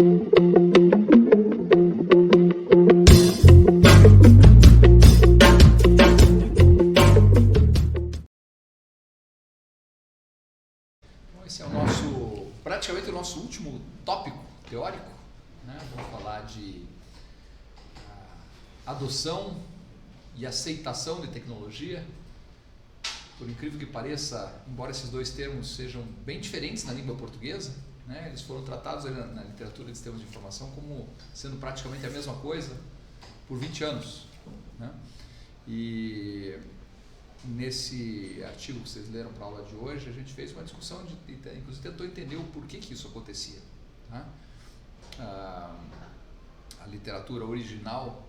Esse é praticamente o nosso último tópico teórico, né? Vamos falar de adoção e aceitação de tecnologia. Por incrível que pareça, embora esses dois termos sejam bem diferentes na língua portuguesa, né? Eles foram tratados na literatura de sistemas de informação como sendo praticamente a mesma coisa por 20 anos, né? E nesse artigo que vocês leram para a aula de hoje, a gente fez uma discussão, inclusive tentou entender o porquê que isso acontecia, tá? A literatura original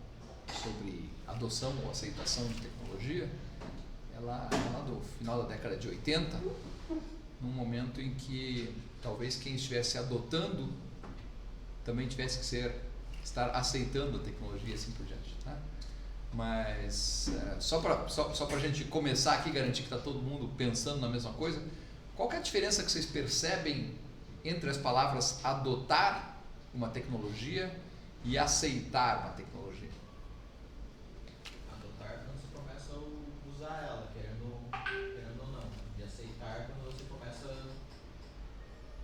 sobre adoção ou aceitação de tecnologia, ela do final da década de 80, num momento em que talvez quem estivesse adotando também tivesse que estar aceitando a tecnologia e assim por diante, tá? Mas só para a gente começar aqui, garantir que está todo mundo pensando na mesma coisa, qual que é a diferença que vocês percebem entre as palavras adotar uma tecnologia e aceitar uma tecnologia? Adotar quando você começa a usar ela, querendo ou não. E aceitar quando você começa,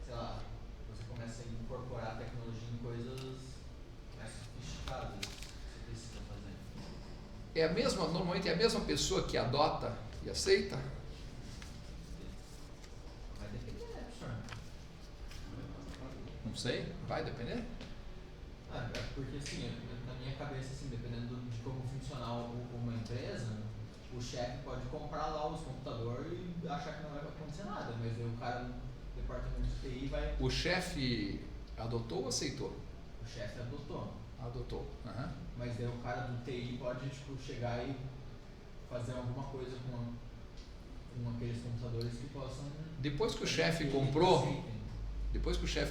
sei lá, você começa a incorporar a tecnologia em coisas mais sofisticadas que você precisa fazer. Normalmente é a mesma pessoa que adota e aceita? Vai depender, professor. Não sei, vai depender? Porque assim, na minha cabeça, assim, dependendo de como funcionar uma empresa, o chefe pode comprar lá os computadores e achar que não vai acontecer nada, mas aí o cara do departamento de TI vai... O chefe adotou ou aceitou? O chefe adotou. Adotou. Uhum. Mas daí o cara do TI pode chegar e fazer alguma coisa com aqueles computadores que possam... Depois que o chefe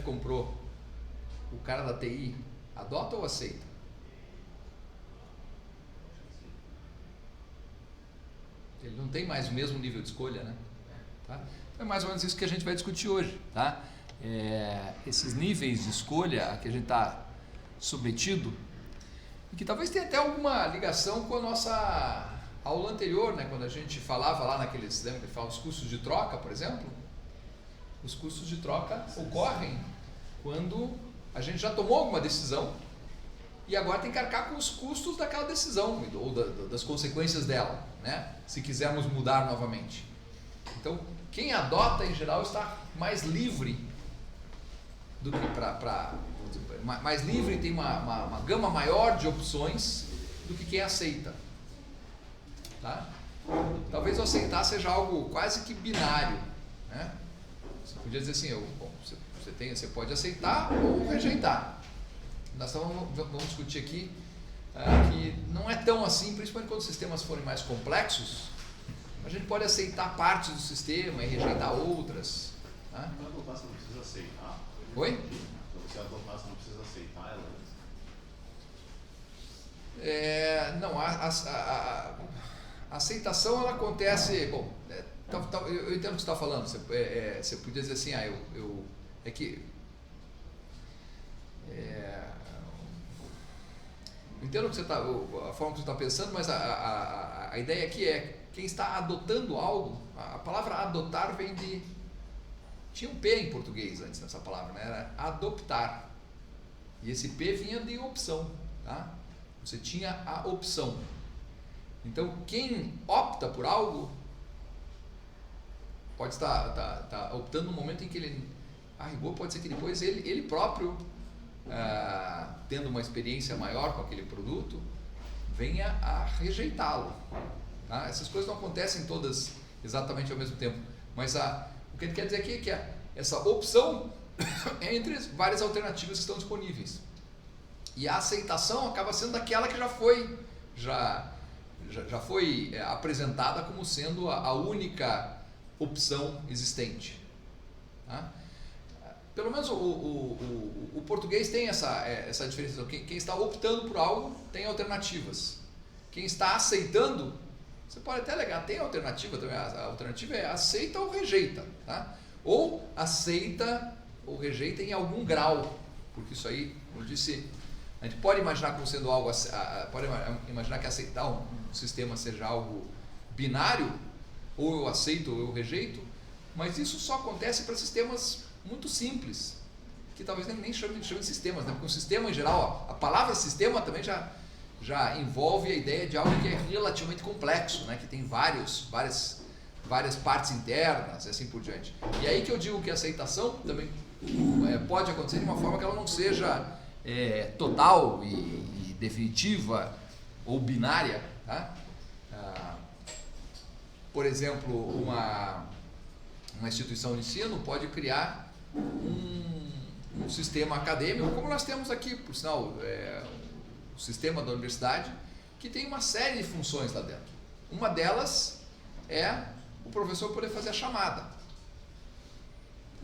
comprou, o cara da TI adota ou aceita? Ele não tem mais o mesmo nível de escolha, né? Tá? Então é mais ou menos isso que a gente vai discutir hoje, tá? Esses níveis de escolha a que a gente está submetido, e que talvez tenha até alguma ligação com a nossa aula anterior, né? Quando a gente falava lá naqueles, lembra que fala os custos de troca, por exemplo? Os custos de troca ocorrem quando a gente já tomou alguma decisão e agora tem que arcar com os custos daquela decisão ou das consequências dela, né? Se quisermos mudar novamente. Então, quem adota em geral está mais livre do que mais livre, tem uma gama maior de opções do que quem aceita, tá? Talvez o aceitar seja algo quase que binário, né? Você podia dizer assim, você pode aceitar ou rejeitar. Nós vamos discutir aqui que não é tão assim, principalmente quando os sistemas forem mais complexos. A gente pode aceitar partes do sistema e rejeitar outras, tá? Para adotar você não precisa aceitar. Oi? Para você adotar você não precisa aceitar ela. Não, a aceitação ela acontece, bom, eu entendo o que você está falando, você podia dizer assim, entendo a forma que você está pensando, mas a ideia aqui é quem está adotando algo. A palavra adotar vem de... Tinha um P em português antes dessa palavra, né? Era adoptar. E esse P vinha de opção, tá? Você tinha a opção. Então, quem opta por algo pode estar optando no momento em que ele... A rigor pode ser que depois ele próprio, tendo uma experiência maior com aquele produto, venha a rejeitá-lo, tá? Essas coisas não acontecem todas exatamente ao mesmo tempo, mas o que a gente quer dizer aqui é que essa opção é entre várias alternativas que estão disponíveis, e a aceitação acaba sendo daquela que já foi apresentada como sendo a única opção existente, tá? Pelo menos o português tem essa diferença. Quem está optando por algo tem alternativas. Quem está aceitando, você pode até alegar, tem alternativa também. A alternativa é aceita ou rejeita, tá? Ou aceita ou rejeita em algum grau. porque isso aí, como eu disse, a gente pode imaginar como sendo algo, pode imaginar que aceitar um sistema seja algo binário, ou eu aceito ou eu rejeito, mas isso só acontece para sistemas muito simples, que talvez nem chame de sistemas, né? Porque o sistema em geral, a palavra sistema também já envolve a ideia de algo que é relativamente complexo, né? Que tem várias partes internas e assim por diante. E aí que eu digo que a aceitação também pode acontecer de uma forma que ela não seja total e definitiva ou binária, tá? Por exemplo, uma instituição de ensino pode criar um sistema acadêmico, como nós temos aqui, por sinal, o sistema da universidade, que tem uma série de funções lá dentro. Uma delas é o professor poder fazer a chamada.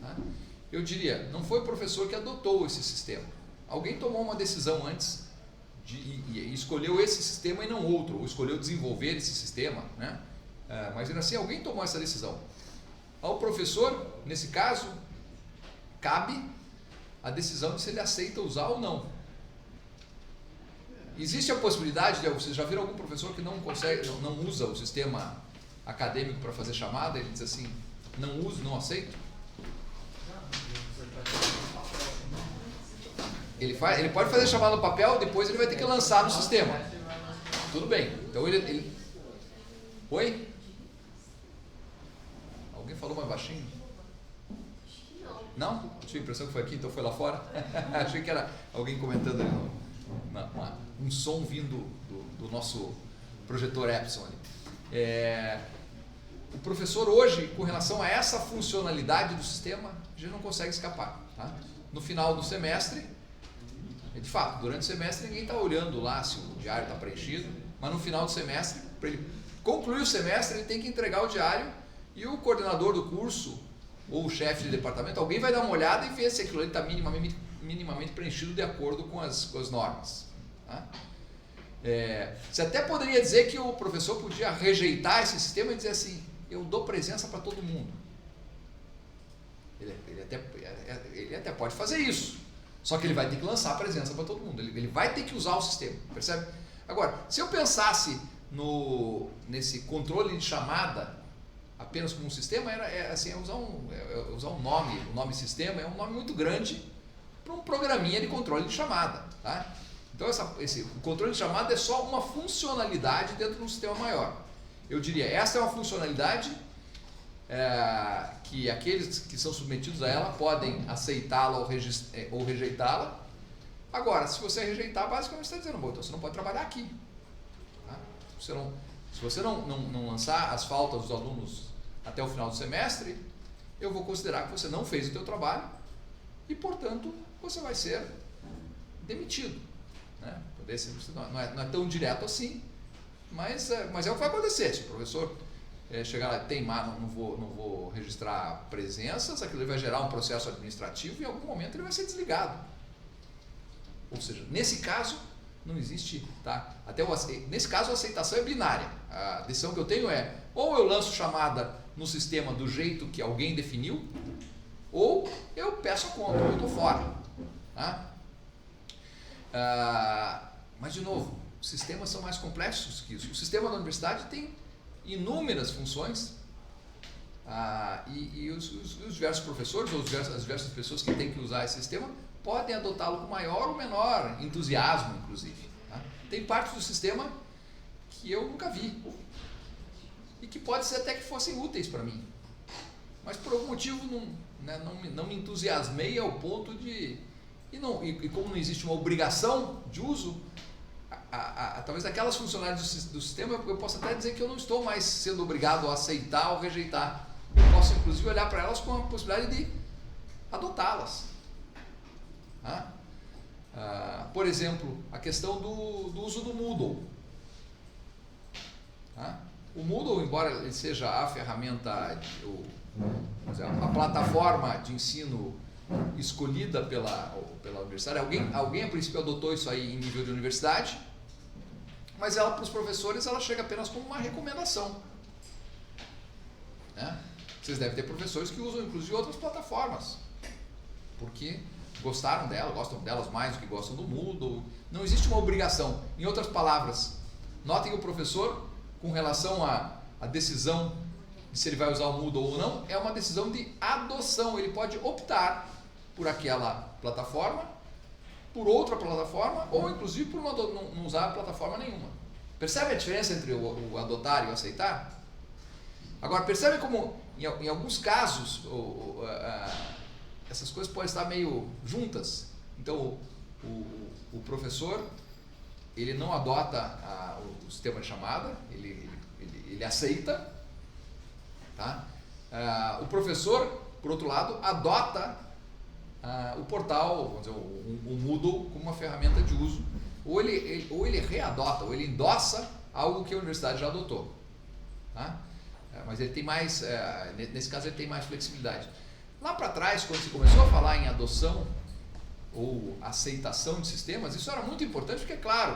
Tá? Eu diria, não foi o professor que adotou esse sistema. Alguém tomou uma decisão antes e escolheu esse sistema e não outro, ou escolheu desenvolver esse sistema, né? Mas ainda assim, alguém tomou essa decisão. Ao professor, nesse caso, cabe a decisão de se ele aceita usar ou não. Existe a possibilidade de, vocês já viram algum professor que não usa o sistema acadêmico para fazer chamada? Ele diz assim, não uso, não aceito? Ele pode fazer chamada no papel, depois ele vai ter que lançar no sistema. Tudo bem. Então ele... Oi? Alguém falou mais baixinho? Não? Eu tive a impressão que foi aqui, então foi lá fora. Achei que era alguém comentando ali um som vindo do nosso projetor Epson ali. O professor hoje, com relação a essa funcionalidade do sistema, já não consegue escapar. Tá? No final do semestre, de fato, durante o semestre ninguém está olhando lá se o diário está preenchido, mas no final do semestre, para ele concluir o semestre, ele tem que entregar o diário e o coordenador do curso ou o chefe de departamento, alguém vai dar uma olhada e ver se aquilo ali está minimamente preenchido de acordo com as normas. Tá? Você até poderia dizer que o professor podia rejeitar esse sistema e dizer assim, eu dou presença para todo mundo. Ele até pode fazer isso, só que ele vai ter que lançar a presença para todo mundo, ele vai ter que usar o sistema, percebe? Agora, se eu pensasse nesse controle de chamada apenas como um sistema, usar um nome, o nome sistema é um nome muito grande para um programinha de controle de chamada. Tá? Então o controle de chamada é só uma funcionalidade dentro de um sistema maior. Eu diria, essa é uma funcionalidade que aqueles que são submetidos a ela podem aceitá-la ou rejeitá-la. Agora, se você rejeitar, basicamente você está dizendo, bom, então você não pode trabalhar aqui. Tá? Se você não lançar as faltas dos alunos até o final do semestre, eu vou considerar que você não fez o seu trabalho e, portanto, você vai ser demitido. Né? Não é tão direto assim, mas é o que vai acontecer. Se o professor chegar lá e teimar, não vou registrar presenças, aquilo vai gerar um processo administrativo e em algum momento ele vai ser desligado. Ou seja, nesse caso, não existe, tá? Nesse caso a aceitação é binária. A decisão que eu tenho é, ou eu lanço chamada no sistema do jeito que alguém definiu, ou eu peço a conta, eu estou fora. Tá? Mas de novo, sistemas são mais complexos que isso. O sistema da universidade tem inúmeras funções, e os diversos professores ou as diversas pessoas que têm que usar esse sistema podem adotá-lo com maior ou menor entusiasmo, inclusive. Tá? Tem partes do sistema que eu nunca vi e que pode ser até que fossem úteis para mim, mas por algum motivo não me entusiasmei ao ponto de... E como não existe uma obrigação de uso, talvez aquelas funcionalidades do sistema, eu posso até dizer que eu não estou mais sendo obrigado a aceitar ou rejeitar. Eu posso inclusive olhar para elas com a possibilidade de adotá-las. Por exemplo, a questão do uso do Moodle. O Moodle, embora ele seja a ferramenta, a plataforma de ensino escolhida pela universidade, alguém a princípio adotou isso aí em nível de universidade, mas ela, para os professores, ela chega apenas como uma recomendação. Vocês devem ter professores que usam inclusive outras plataformas, porque gostaram dela, gostam delas mais do que gostam do Moodle. Não existe uma obrigação. Em outras palavras, notem que o professor, com relação à decisão de se ele vai usar o Moodle ou não, é uma decisão de adoção. Ele pode optar por aquela plataforma, por outra plataforma, ou inclusive por não usar a plataforma nenhuma. Percebe a diferença entre o adotar e o aceitar? Agora, percebe como em alguns casos essas coisas podem estar meio juntas. Então, o professor, ele não adota o sistema de chamada, ele aceita, tá? O professor, por outro lado, adota o portal, vamos dizer, o Moodle como uma ferramenta de uso, ou ele readota, ou ele endossa algo que a universidade já adotou, tá? Mas ele tem mais, nesse caso ele tem mais flexibilidade. Lá para trás, quando se começou a falar em adoção ou aceitação de sistemas, isso era muito importante porque, claro,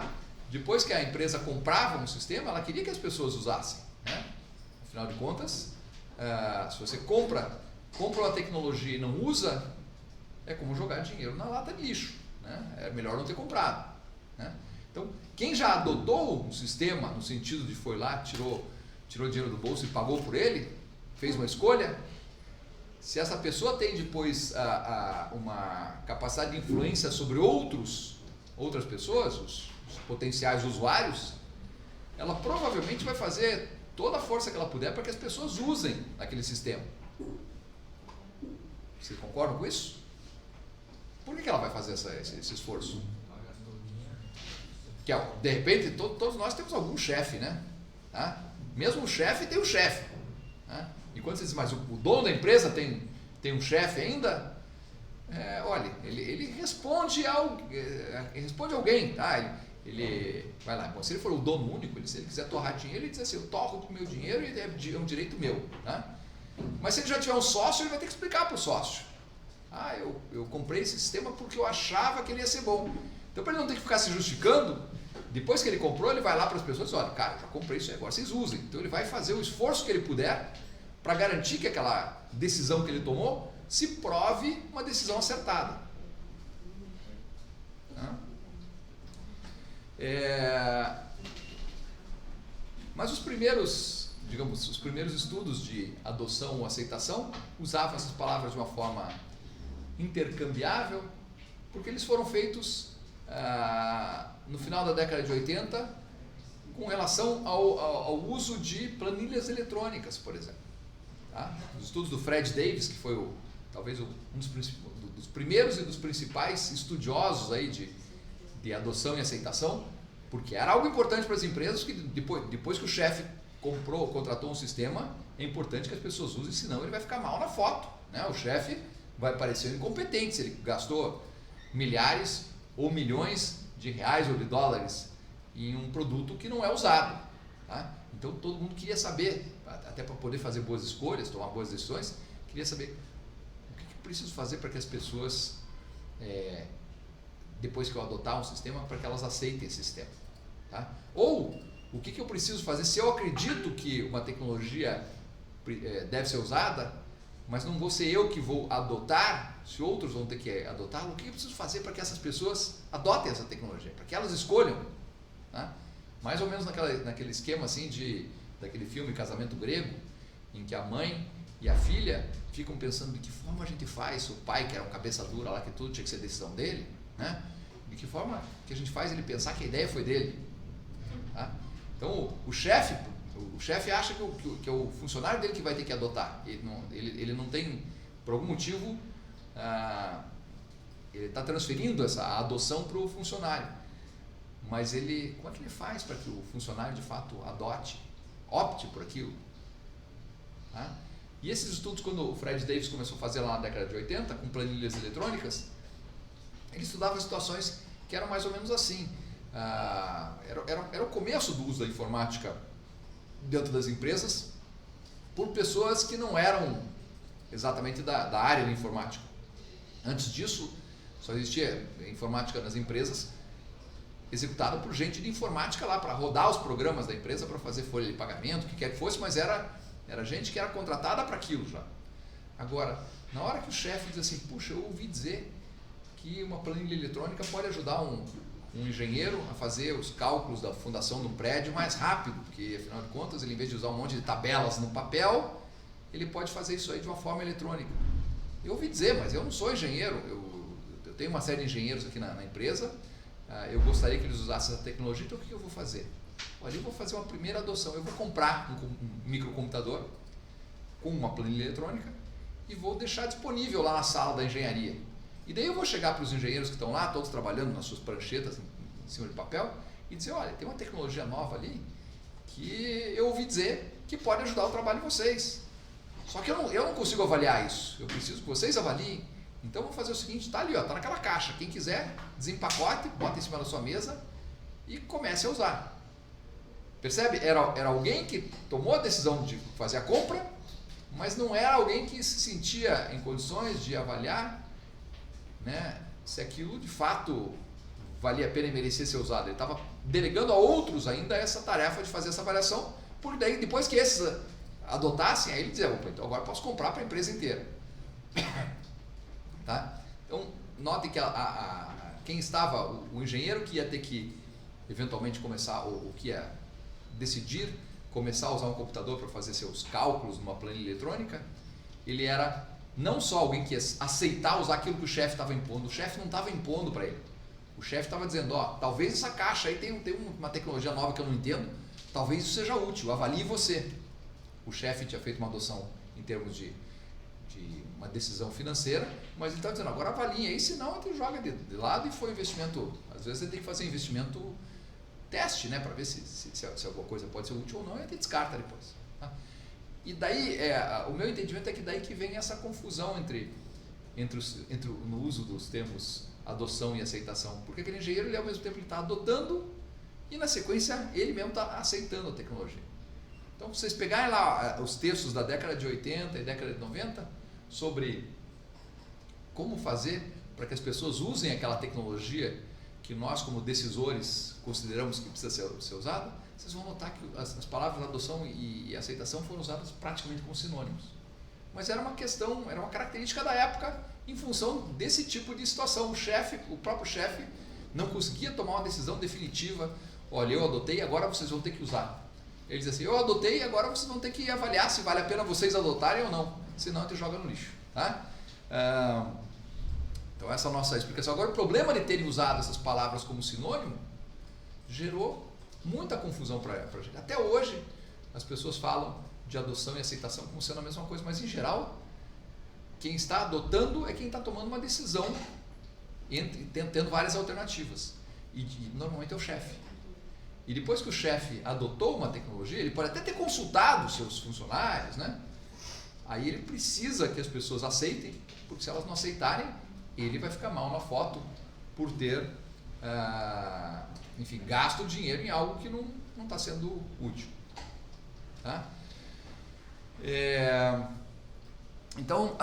depois que a empresa comprava um sistema, ela queria que as pessoas usassem, né? Afinal de contas, se você compra uma tecnologia e não usa, é como jogar dinheiro na lata de lixo, né? É melhor não ter comprado, né? Então, quem já adotou um sistema, no sentido de foi lá, tirou dinheiro do bolso e pagou por ele, fez uma escolha, se essa pessoa tem depois uma capacidade de influência sobre outras pessoas, os potenciais usuários, ela provavelmente vai fazer toda a força que ela puder para que as pessoas usem aquele sistema. Vocês concordam com isso? Por que ela vai fazer esse esforço? Que de repente todos nós temos algum chefe, né? Tá? Mesmo o chefe tem um chefe, né? E quando você diz, mas o dono da empresa tem um chefe ainda, olha, ele responde alguém, tá? Ele vai lá, bom, se ele for o dono único, se ele quiser torrar dinheiro, ele diz assim, eu torro com o meu dinheiro e é um direito meu, tá? Mas se ele já tiver um sócio, ele vai ter que explicar para o sócio. Eu comprei esse sistema porque eu achava que ele ia ser bom. Então, para ele não ter que ficar se justificando, depois que ele comprou, ele vai lá para as pessoas e diz, olha, cara, eu já comprei isso aí, agora vocês usem. Então, ele vai fazer o esforço que ele puder para garantir que aquela decisão que ele tomou se prove uma decisão acertada. Mas os primeiros estudos de adoção ou aceitação usavam essas palavras de uma forma intercambiável, porque eles foram feitos no final da década de 80 com relação ao uso de planilhas eletrônicas, por exemplo. Tá? Os estudos do Fred Davis, que foi talvez um dos primeiros e dos principais estudiosos aí de adoção e aceitação, porque era algo importante para as empresas, que depois que o chefe contratou um sistema, é importante que as pessoas usem, senão ele vai ficar mal na foto, né? O chefe vai parecer incompetente se ele gastou milhares ou milhões de reais ou de dólares em um produto que não é usado, tá? Então todo mundo queria saber, até para poder fazer boas escolhas, tomar boas decisões, queria saber o que eu preciso fazer para que as pessoas, depois que eu adotar um sistema, para que elas aceitem esse sistema, tá? Ou o que eu preciso fazer se eu acredito que uma tecnologia deve ser usada, mas não vou ser eu que vou adotar, se outros vão ter que adotá-lo, o que eu preciso fazer para que essas pessoas adotem essa tecnologia, para que elas escolham, tá? Mais ou menos naquele esquema assim daquele filme Casamento Grego, em que a mãe e a filha ficam pensando de que forma a gente faz, o pai que era um cabeça dura lá, que tudo tinha que ser decisão dele, né? De que forma que a gente faz ele pensar que a ideia foi dele, tá? Então o chefe acha que é o funcionário dele que vai ter que adotar. Ele não tem, por algum motivo, ele está transferindo essa adoção para o funcionário. Mas como é que ele faz para que o funcionário de fato opte por aquilo? Tá? E esses estudos, quando o Fred Davis começou a fazer lá na década de 80, com planilhas eletrônicas, ele estudava situações que eram mais ou menos assim. Era o começo do uso da informática dentro das empresas por pessoas que não eram exatamente da área da informática. Antes disso, só existia informática nas empresas executada por gente de informática lá para rodar os programas da empresa, para fazer folha de pagamento, o que quer que fosse, mas era gente que era contratada para aquilo já. Agora, na hora que o chefe diz assim, puxa, eu ouvi dizer que uma planilha eletrônica pode ajudar um engenheiro a fazer os cálculos da fundação de um prédio mais rápido, porque afinal de contas, ele, em vez de usar um monte de tabelas no papel, ele pode fazer isso aí de uma forma eletrônica. Eu ouvi dizer, mas eu não sou engenheiro, eu tenho uma série de engenheiros aqui na empresa, eu gostaria que eles usassem essa tecnologia, então o que eu vou fazer? Olha, eu vou fazer uma primeira adoção, eu vou comprar um microcomputador com uma planilha eletrônica e vou deixar disponível lá na sala da engenharia. E daí eu vou chegar para os engenheiros que estão lá, todos trabalhando nas suas pranchetas em cima de papel, e dizer, olha, tem uma tecnologia nova ali que eu ouvi dizer que pode ajudar o trabalho de vocês. Só que eu não consigo avaliar isso, eu preciso que vocês avaliem. Então eu vou fazer o seguinte, está ali, está naquela caixa, quem quiser, desempacote, bota em cima da sua mesa e comece a usar. Percebe? Era alguém que tomou a decisão de fazer a compra, mas não era alguém que se sentia em condições de avaliar, né, se aquilo de fato valia a pena e merecia ser usado. Ele estava delegando a outros ainda essa tarefa de fazer essa avaliação, porque daí depois que esses adotassem, aí ele dizia, opa, então agora posso comprar para a empresa inteira. Tá? Então, note que quem estava, o engenheiro que ia ter que eventualmente começar, ou que ia decidir começar a usar um computador para fazer seus cálculos numa planilha eletrônica, ele era não só alguém que ia aceitar usar aquilo que o chefe estava impondo, o chefe não estava impondo para ele. O chefe estava dizendo, talvez essa caixa aí tem uma tecnologia nova que eu não entendo, talvez isso seja útil, avalie você. O chefe tinha feito uma adoção em termos de uma decisão financeira, mas ele estava dizendo, agora avalie aí, senão ele joga de lado e foi investimento. Às vezes você tem que fazer investimento teste, né, para ver se alguma coisa pode ser útil ou não, e a gente descarta depois. Tá? E daí, o meu entendimento é que daí que vem essa confusão no uso dos termos adoção e aceitação, porque aquele engenheiro, ele ao mesmo tempo está adotando e na sequência ele mesmo está aceitando a tecnologia. Então, se vocês pegarem lá os textos da década de 80 e década de 90 sobre como fazer para que as pessoas usem aquela tecnologia que nós como decisores consideramos que precisa ser usada, vocês vão notar que as palavras adoção e aceitação foram usadas praticamente como sinônimos. Mas era uma questão, era uma característica da época em função desse tipo de situação. O próprio chefe não conseguia tomar uma decisão definitiva, olha, eu adotei, agora vocês vão ter que usar. Ele diz assim, eu adotei, agora vocês vão ter que avaliar se vale a pena vocês adotarem ou não, senão a gente joga no lixo. Tá? Então essa é a nossa explicação. Agora, o problema de terem usado essas palavras como sinônimo gerou muita confusão para a gente. Até hoje as pessoas falam de adoção e aceitação como sendo a mesma coisa, mas em geral quem está adotando é quem está tomando uma decisão tendo várias alternativas, e normalmente é o chefe. E depois que o chefe adotou uma tecnologia, ele pode até ter consultado seus funcionários, né? Aí ele precisa que as pessoas aceitem, porque se elas não aceitarem, ele vai ficar mal na foto por ter, enfim, gasto dinheiro em algo que não está sendo útil. Tá? Então,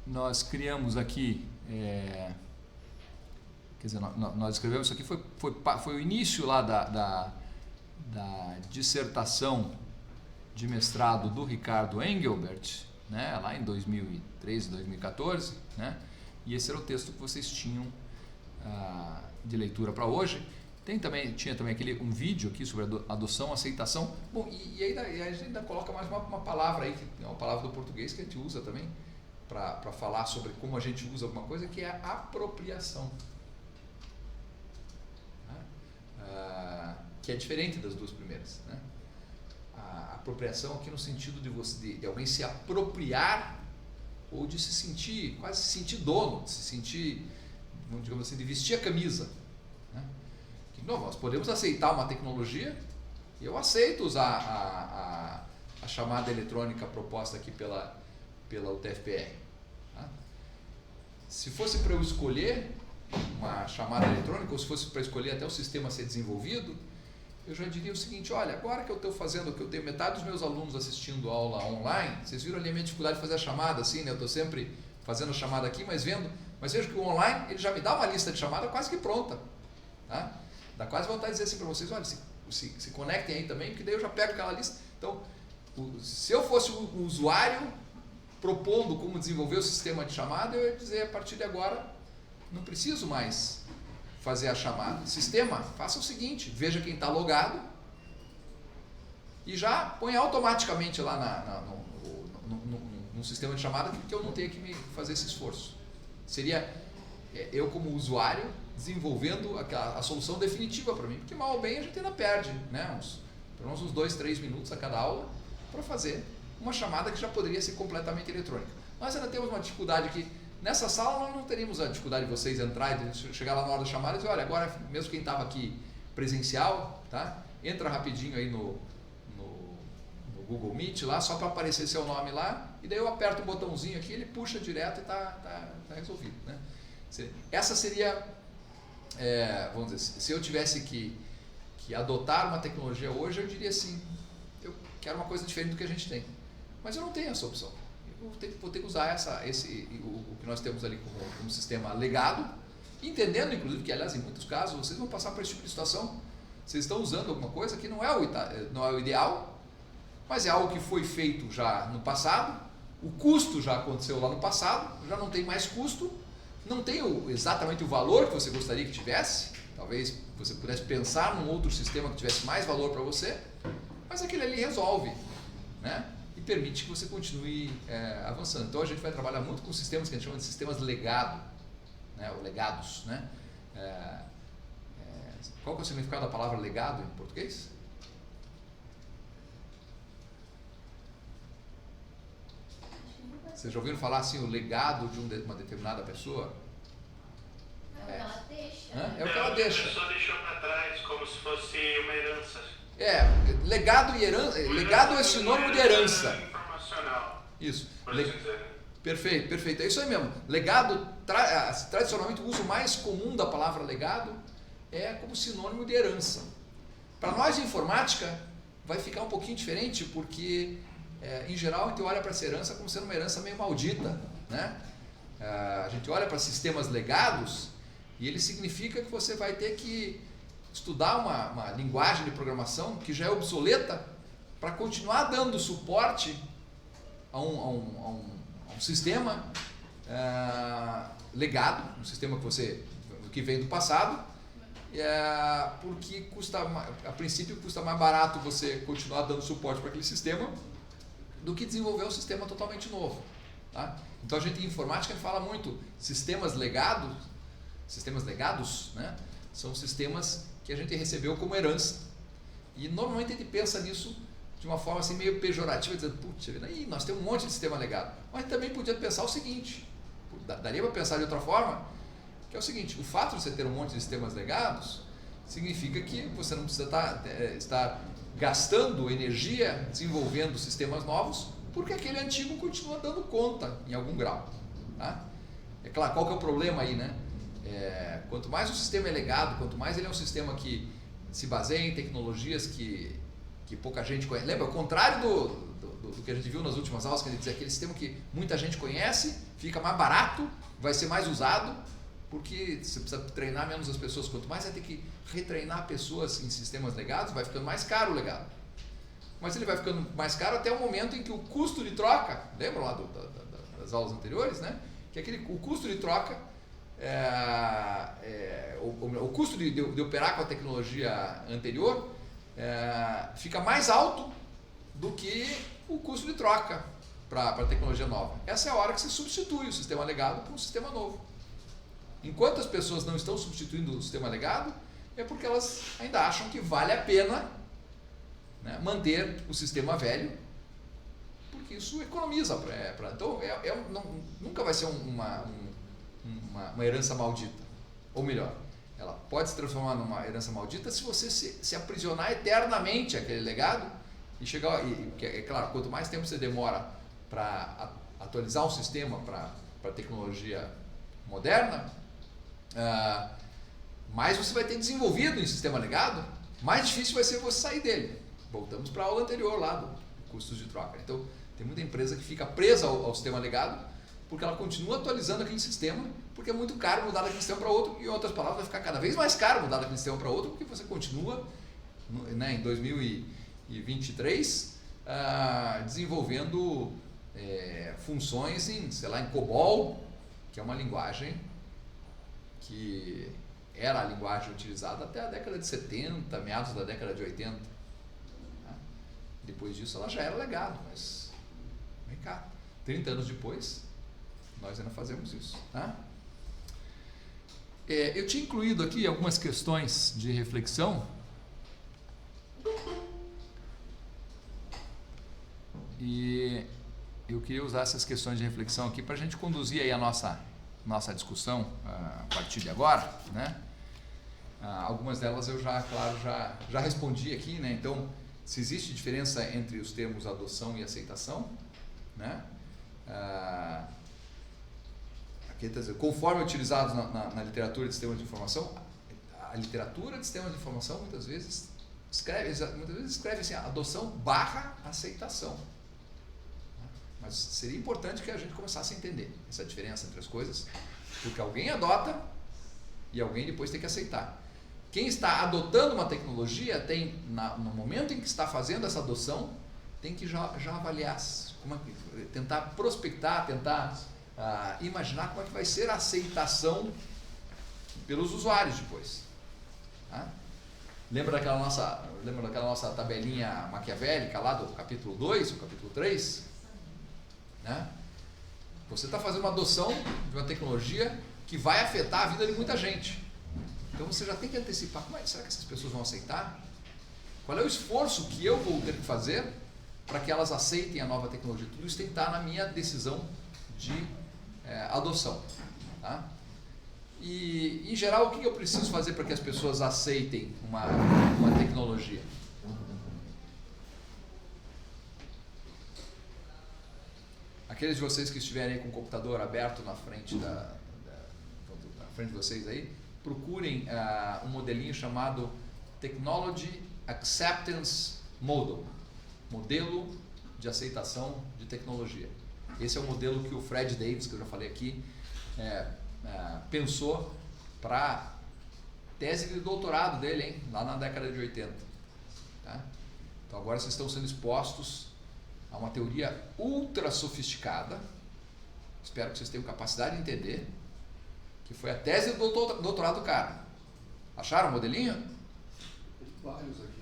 nós criamos aqui, quer dizer, nós escrevemos isso aqui, foi o início lá da dissertação de mestrado do Ricardo Engelbert, né, lá em 2013, 2014, né, e esse era o texto que vocês tinham de leitura para hoje. Tinha também um vídeo aqui sobre adoção, aceitação. Bom, e aí a gente ainda coloca mais uma palavra aí, que é uma palavra do português que a gente usa também para falar sobre como a gente usa alguma coisa, que é a apropriação. Que é diferente das duas primeiras, né? A apropriação aqui no sentido de alguém se apropriar ou de se sentir, quase se sentir dono, de se sentir, digamos assim, de vestir a camisa, né? Não, nós podemos aceitar uma tecnologia, eu aceito usar a chamada eletrônica proposta aqui pela UTFPR. Tá? Se fosse para eu escolher uma chamada eletrônica, ou se fosse para escolher até o sistema ser desenvolvido, eu já diria o seguinte, olha, agora que eu estou fazendo, que eu tenho metade dos meus alunos assistindo aula online, vocês viram ali a minha dificuldade de fazer a chamada, assim, né? Eu estou sempre fazendo a chamada aqui, mas vejo que o online, ele já me dá uma lista de chamada quase que pronta. Tá? Dá quase vontade de dizer assim para vocês, olha, se conectem aí também, porque daí eu já pego aquela lista. Então, se eu fosse o usuário propondo como desenvolver o sistema de chamada, eu ia dizer, a partir de agora, não preciso mais fazer a chamada. Sistema, faça o seguinte, veja quem está logado e já põe automaticamente lá no sistema de chamada que eu não tenho que me fazer esse esforço. Seria eu como usuário desenvolvendo a solução definitiva para mim, porque mal ou bem a gente ainda perde, né? Pelo menos uns 2, 3 minutos a cada aula para fazer uma chamada que já poderia ser completamente eletrônica. Nós ainda temos uma dificuldade que nessa sala nós não teríamos a dificuldade de vocês entrar e chegar lá na hora da chamada e dizer, olha, agora mesmo quem estava aqui presencial, tá? Entra rapidinho aí no Google Meet lá, só para aparecer seu nome lá, e daí eu aperto um botãozinho aqui, ele puxa direto e tá resolvido, né? Essa seria, vamos dizer, se eu tivesse que adotar uma tecnologia hoje, eu diria assim, eu quero uma coisa diferente do que a gente tem, mas eu não tenho essa opção. Eu vou ter que usar o que nós temos ali como sistema legado, entendendo inclusive que, aliás, em muitos casos, vocês vão passar por esse tipo de situação, vocês estão usando alguma coisa que não é o ideal, mas é algo que foi feito já no passado, o custo já aconteceu lá no passado, já não tem mais custo, não tem exatamente o valor que você gostaria que tivesse, talvez você pudesse pensar num outro sistema que tivesse mais valor para você, mas aquele ali resolve, né? E permite que você continue avançando. Então a gente vai trabalhar muito com sistemas que a gente chama de sistemas legado, né? Ou legados, né? Qual que é o significado da palavra legado em português? Vocês já ouviram falar assim, o legado de uma determinada pessoa? É o que ela deixa. É o que ela deixa. A pessoa deixou para trás, como se fosse uma herança. Legado e herança. Legado é sinônimo de herança. Informacional. Isso. Por assim dizer. Perfeito. É isso aí mesmo. Legado, tradicionalmente, o uso mais comum da palavra legado é como sinônimo de herança. Para nós de informática, vai ficar um pouquinho diferente, porque em geral a gente olha para essa herança como sendo uma herança meio maldita, né? A gente olha para sistemas legados e ele significa que você vai ter que estudar uma linguagem de programação que já é obsoleta para continuar dando suporte a um sistema legado, um sistema que vem do passado, porque a princípio custa mais barato você continuar dando suporte para aquele sistema do que desenvolver um sistema totalmente novo, tá? Então a gente em informática fala muito sistemas legados, né? São sistemas que a gente recebeu como herança e normalmente a gente pensa nisso de uma forma assim meio pejorativa, dizendo, putz, nós temos um monte de sistema legado, mas também podia pensar o seguinte, daria para pensar de outra forma, que é o seguinte, o fato de você ter um monte de sistemas legados significa que você não precisa estar gastando energia desenvolvendo sistemas novos, porque aquele antigo continua dando conta em algum grau, tá? É claro, qual que é o problema aí, né? Quanto mais o sistema é legado, quanto mais ele é um sistema que se baseia em tecnologias que pouca gente conhece. Lembra, o contrário do que a gente viu nas últimas aulas, que a gente dizia, aquele sistema que muita gente conhece, fica mais barato, vai ser mais usado, porque você precisa treinar menos as pessoas. Quanto mais você tem que retreinar pessoas em sistemas legados, vai ficando mais caro o legado. Mas ele vai ficando mais caro até o momento em que o custo de troca, lembram lá das aulas anteriores, né? Que o custo de troca, o custo de operar com a tecnologia anterior fica mais alto do que o custo de troca para a tecnologia nova. Essa é a hora que você substitui o sistema legado por um sistema novo. Enquanto as pessoas não estão substituindo o sistema legado, é porque elas ainda acham que vale a pena, né, manter o sistema velho, porque isso economiza. Então, nunca vai ser uma herança maldita. Ou melhor, ela pode se transformar numa herança maldita se você se aprisionar eternamente àquele legado e chegar. É claro, quanto mais tempo você demora para atualizar um sistema para a tecnologia moderna, mais você vai ter desenvolvido em sistema legado, mais difícil vai ser você sair dele. Voltamos para a aula anterior lá do custos de troca. Então, tem muita empresa que fica presa ao sistema legado porque ela continua atualizando aquele sistema, porque é muito caro mudar daquele sistema para outro, e em outras palavras, vai ficar cada vez mais caro mudar daquele sistema para outro, porque você continua, né, em 2023 desenvolvendo funções em, sei lá, em COBOL, que é uma linguagem que era a linguagem utilizada até a década de 70, meados da década de 80. Tá? Depois disso ela já era legado, mas vem cá, 30 anos depois nós ainda fazemos isso. Tá? Eu tinha incluído aqui algumas questões de reflexão e eu queria usar essas questões de reflexão aqui para a gente conduzir aí a nossa discussão a partir de agora, né? Algumas delas eu já respondi aqui, né? Então, se existe diferença entre os termos adoção e aceitação, né? Aqui está dizendo, conforme utilizados na literatura de sistemas de informação, a literatura de sistemas de informação muitas vezes escreve assim, adoção / aceitação. Mas seria importante que a gente começasse a entender essa diferença entre as coisas, porque alguém adota e alguém depois tem que aceitar. Quem está adotando uma tecnologia tem, no momento em que está fazendo essa adoção, tem que já avaliar, tentar prospectar, tentar imaginar como é que vai ser a aceitação pelos usuários depois. Tá? Lembra daquela nossa tabelinha maquiavélica lá do capítulo 2, o capítulo 3? Né? Você está fazendo uma adoção de uma tecnologia que vai afetar a vida de muita gente. Então você já tem que antecipar, será que essas pessoas vão aceitar? Qual é o esforço que eu vou ter que fazer para que elas aceitem a nova tecnologia? Tudo isso tem que estar na minha decisão de adoção. Tá? E, em geral, o que eu preciso fazer para que as pessoas aceitem uma tecnologia? Aqueles de vocês que estiverem aí com o computador aberto na frente na frente de vocês aí, procurem um modelinho chamado Technology Acceptance Model, modelo de aceitação de tecnologia. Esse é o modelo que o Fred Davis, que eu já falei aqui, pensou para tese de doutorado dele, hein, lá na década de 80. Tá? Então agora vocês estão sendo expostos a uma teoria ultra sofisticada, espero que vocês tenham capacidade de entender, que foi a tese do doutorado do cara. Acharam o modelinho? Tem vários aqui.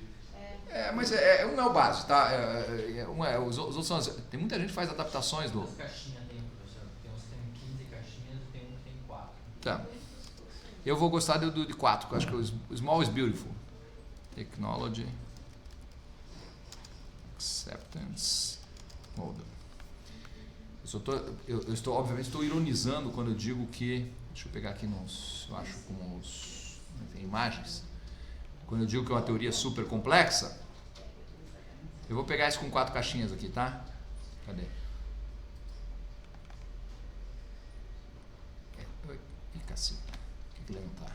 Mas um é o base, tá? Os outros são, tem muita gente que faz adaptações do... Quantas caixinhas tem, professor? Tem uns que tem 15 caixinhas e tem um que tem 4. Tá. Eu vou gostar de 4, que eu acho que o Small is Beautiful. Technology Acceptance Model. Eu estou, obviamente, estou ironizando quando eu digo que... Deixa eu pegar aqui eu acho como tem imagens. Quando eu digo que é uma teoria super complexa, eu vou pegar isso com 4 caixinhas aqui, tá? Cadê? Ih, caceta. Por que ele não tá?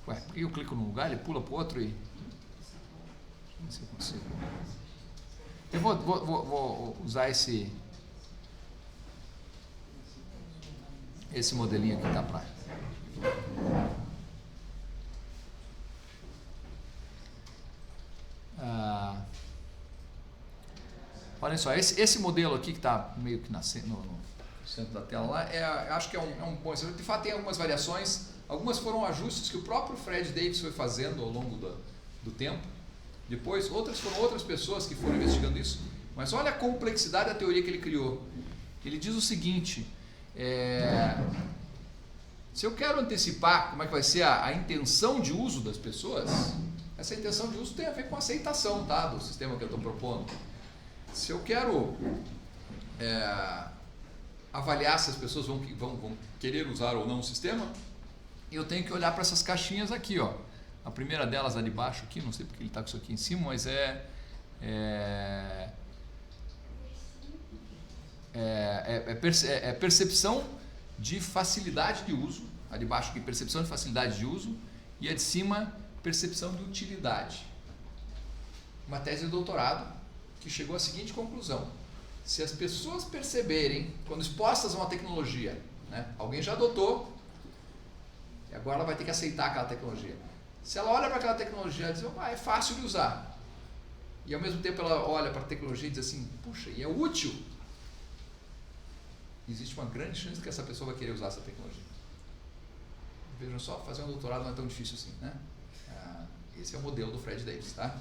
Ué, por que eu clico num lugar, ele pula pro outro e... Não sei se eu consigo. Eu vou usar esse modelinho aqui, tá? Pra... olha só, esse modelo aqui que está meio que no centro da tela lá, acho que é um bom exemplo. De fato tem algumas variações, algumas foram ajustes que o próprio Fred Davis foi fazendo ao longo do tempo. Depois, outras foram outras pessoas que foram investigando isso. Mas olha a complexidade da teoria que ele criou. Ele diz o seguinte, se eu quero antecipar como é que vai ser a intenção de uso das pessoas, essa intenção de uso tem a ver com a aceitação, tá, do sistema que eu estou propondo. Se eu quero avaliar se as pessoas vão querer usar ou não o sistema, eu tenho que olhar para essas caixinhas aqui, ó. A primeira delas ali de baixo aqui, não sei porque ele está com isso aqui em cima, mas é percepção de facilidade de uso. A de baixo aqui, percepção de facilidade de uso, e a de cima, percepção de utilidade. Uma tese de doutorado que chegou à seguinte conclusão: se as pessoas perceberem, quando expostas a uma tecnologia, né, alguém já adotou, e agora ela vai ter que aceitar aquela tecnologia. Se ela olha para aquela tecnologia e diz, é fácil de usar, e ao mesmo tempo ela olha para a tecnologia e diz assim, puxa, e é útil, existe uma grande chance que essa pessoa vai querer usar essa tecnologia. Vejam só, fazer um doutorado não é tão difícil assim, né? Esse é o modelo do Fred Davis, tá?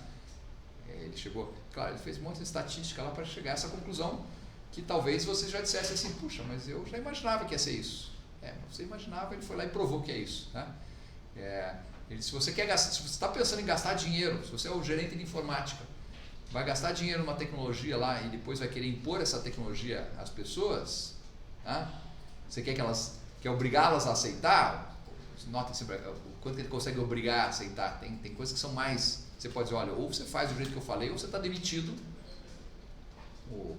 Ele chegou, claro, ele fez um monte de estatística lá para chegar a essa conclusão, que talvez você já dissesse assim, puxa, mas eu já imaginava que ia ser isso. Mas você imaginava, ele foi lá e provou que é isso, tá? Se você quer gastar, se você está pensando em gastar dinheiro, se você é o gerente de informática, vai gastar dinheiro numa tecnologia lá e depois vai querer impor essa tecnologia às pessoas, tá? Você quer obrigá-las a aceitar? Notem sempre o quanto ele consegue obrigar a aceitar. Tem coisas que são mais, você pode dizer, olha, ou você faz do jeito que eu falei, ou você está demitido.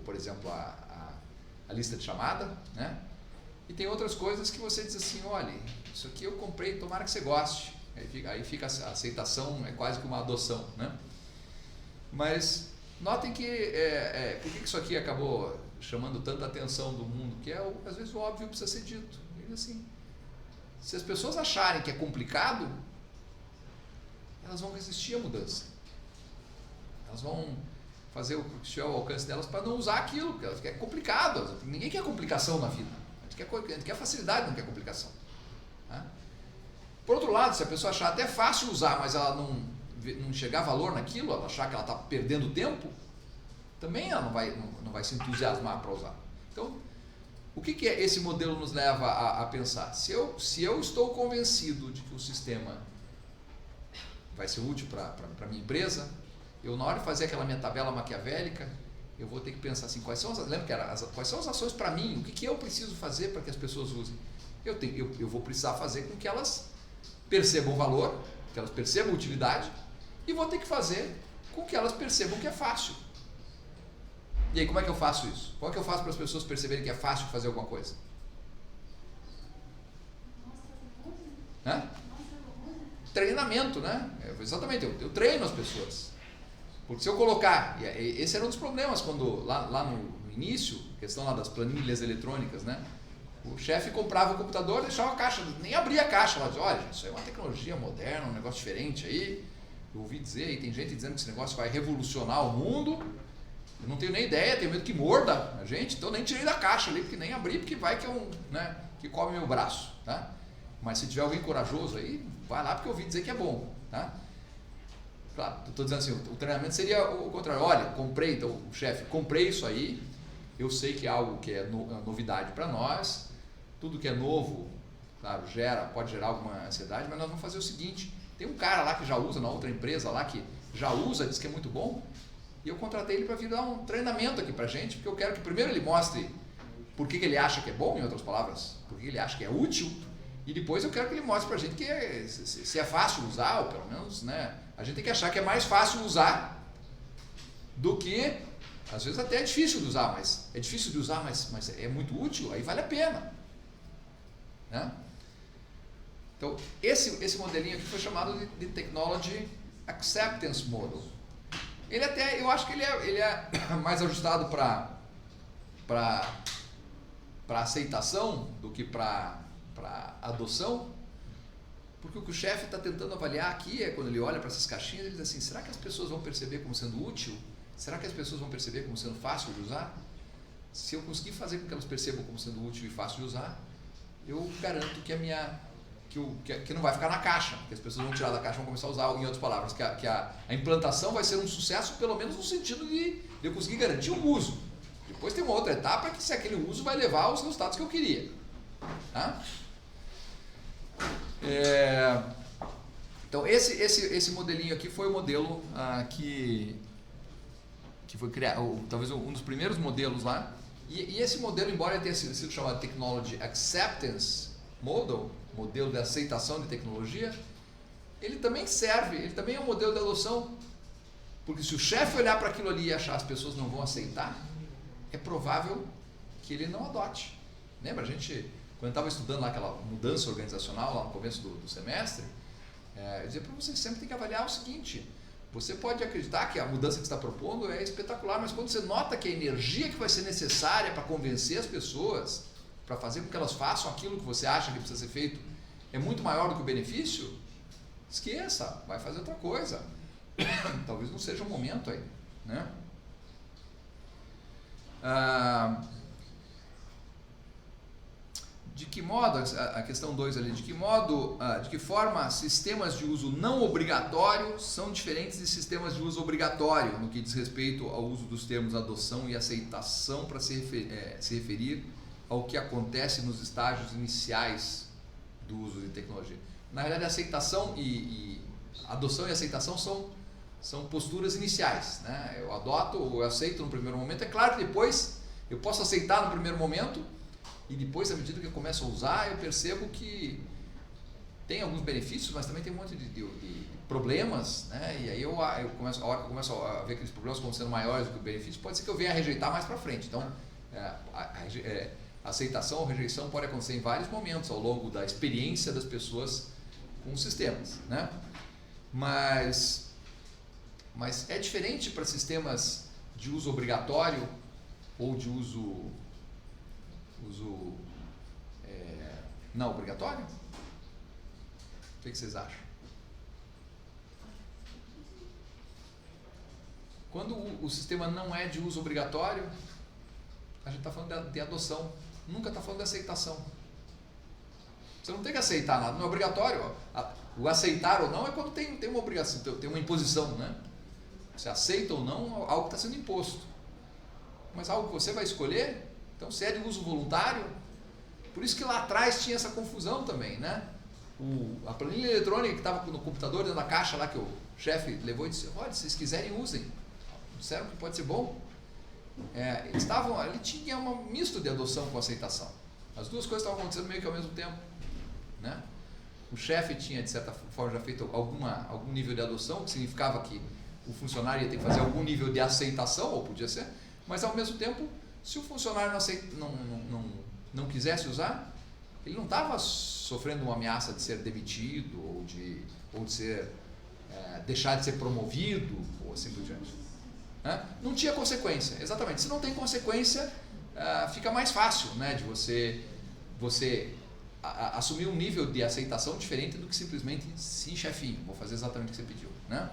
Por exemplo, a lista de chamada, né? E tem outras coisas que você diz assim, olha, isso aqui eu comprei, tomara que você goste. Aí fica a aceitação, é quase que uma adoção, né? Mas notem que, por que isso aqui acabou chamando tanta atenção do mundo? Que às vezes o óbvio precisa ser dito. Ele assim, se as pessoas acharem que é complicado, elas vão resistir à mudança. Elas vão fazer o que estiver ao alcance delas para não usar aquilo, porque elas querem complicado. Ninguém quer complicação na vida. A gente quer facilidade, não quer complicação. Tá? Por outro lado, se a pessoa achar até fácil usar, mas ela não enxergar valor naquilo, ela achar que ela está perdendo tempo, também ela não vai se entusiasmar para usar. Então, o que esse modelo nos leva a pensar? Se eu estou convencido de que o sistema vai ser útil para a minha empresa, eu, na hora de fazer aquela minha tabela maquiavélica, eu vou ter que pensar assim, quais são as ações para mim, o que eu preciso fazer para que as pessoas usem? Eu vou precisar fazer com que elas percebam valor, que elas percebam utilidade, e vou ter que fazer com que elas percebam que é fácil. E aí, como é que eu faço isso? Como é que eu faço para as pessoas perceberem que é fácil fazer alguma coisa? Treinamento, né? Exatamente, eu treino as pessoas. Porque se eu colocar, esse era um dos problemas quando lá no início, questão lá das planilhas eletrônicas, né? O chefe comprava o computador, deixava a caixa, nem abria a caixa, lá dizia, olha, isso aí é uma tecnologia moderna, um negócio diferente aí. Eu ouvi dizer, e tem gente dizendo que esse negócio vai revolucionar o mundo. Eu não tenho nem ideia, tenho medo que morda a gente, então nem tirei da caixa ali, porque nem abri, porque vai que que come meu braço, tá? Mas se tiver alguém corajoso aí, vai lá, porque eu ouvi dizer que é bom, tá? Claro, estou dizendo assim, o treinamento seria o contrário. Olha, comprei, então o chefe, comprei isso aí, eu sei que é algo que é novidade para nós, tudo que é novo, claro, pode gerar alguma ansiedade, mas nós vamos fazer o seguinte, tem um cara lá que já usa, na outra empresa lá, que já usa, diz que é muito bom, e eu contratei ele para vir dar um treinamento aqui para a gente, porque eu quero que primeiro ele mostre por que ele acha que é bom, em outras palavras, por que ele acha que é útil, e depois eu quero que ele mostre para a gente que se é fácil usar, ou pelo menos, né, a gente tem que achar que é mais fácil usar do que, às vezes até é difícil de usar, mas é difícil de usar, mas é muito útil, aí vale a pena, né? Então, esse modelinho aqui foi chamado de Technology Acceptance Model. Ele até, eu acho que ele é mais ajustado para aceitação do que para adoção, porque o que o chefe está tentando avaliar aqui é quando ele olha para essas caixinhas, ele diz assim, será que as pessoas vão perceber como sendo útil? Será que as pessoas vão perceber como sendo fácil de usar? Se eu conseguir fazer com que elas percebam como sendo útil e fácil de usar, eu garanto que não vai ficar na caixa, que as pessoas vão tirar da caixa e vão começar a usar, em outras palavras, que a implantação vai ser um sucesso, pelo menos no sentido de eu conseguir garantir um uso. Depois tem uma outra etapa que se aquele uso vai levar aos resultados que eu queria. Tá? Então esse modelinho aqui foi o modelo que foi criado, talvez um dos primeiros modelos lá, e esse modelo, embora ele tenha sido chamado Technology Acceptance Model, modelo de aceitação de tecnologia, ele também é um modelo de adoção, porque se o chefe olhar para aquilo ali e achar que as pessoas não vão aceitar, é provável que ele não adote. Lembra, a gente, quando estava estudando lá aquela mudança organizacional, lá no começo do semestre, eu dizia para você, sempre tem que avaliar o seguinte, você pode acreditar que a mudança que você está propondo é espetacular, mas quando você nota que a energia que vai ser necessária para convencer as pessoas, para fazer com que elas façam aquilo que você acha que precisa ser feito, é muito maior do que o benefício, esqueça, vai fazer outra coisa. Talvez não seja o momento aí, né? De que modo, a questão 2 ali, de que forma sistemas de uso não obrigatório são diferentes de sistemas de uso obrigatório no que diz respeito ao uso dos termos adoção e aceitação para se referir ao que acontece nos estágios iniciais do uso de tecnologia. Na realidade, aceitação adoção e aceitação são posturas iniciais, né? Eu adoto ou eu aceito no primeiro momento. É claro que depois eu posso aceitar no primeiro momento e depois, à medida que eu começo a usar, eu percebo que tem alguns benefícios, mas também tem um monte de problemas, né? E aí a hora que eu começo a ver aqueles problemas como sendo maiores do que o benefício, pode ser que eu venha a rejeitar mais para frente. Então, a aceitação ou rejeição pode acontecer em vários momentos ao longo da experiência das pessoas com os sistemas, né? Mas é diferente para sistemas de uso obrigatório ou de uso não obrigatório? O que vocês acham? Quando o sistema não é de uso obrigatório, a gente está falando de adoção, nunca está falando de aceitação. Você não tem que aceitar nada, não é obrigatório. O aceitar ou não é quando tem uma obrigação, tem uma imposição, né? Você aceita ou não algo que está sendo imposto. Mas algo que você vai escolher, então se é de uso voluntário, por isso que lá atrás tinha essa confusão também, né? A planilha eletrônica que estava no computador, dentro da caixa lá que o chefe levou e disse, olha, se vocês quiserem usem. Disseram que pode ser bom. Eles estavam, ali tinha um misto de adoção com aceitação. As duas coisas estavam acontecendo meio que ao mesmo tempo, né? O chefe tinha, de certa forma, já feito algum nível de adoção, que significava que o funcionário ia ter que fazer algum nível de aceitação, ou podia ser, mas ao mesmo tempo, se o funcionário não quisesse usar, ele não estava sofrendo uma ameaça de ser demitido ou de ser deixar de ser promovido ou assim por diante. Não tinha consequência, exatamente. Se não tem consequência, fica mais fácil, né, de você assumir um nível de aceitação diferente do que simplesmente sim, chefinho, vou fazer exatamente o que você pediu, né?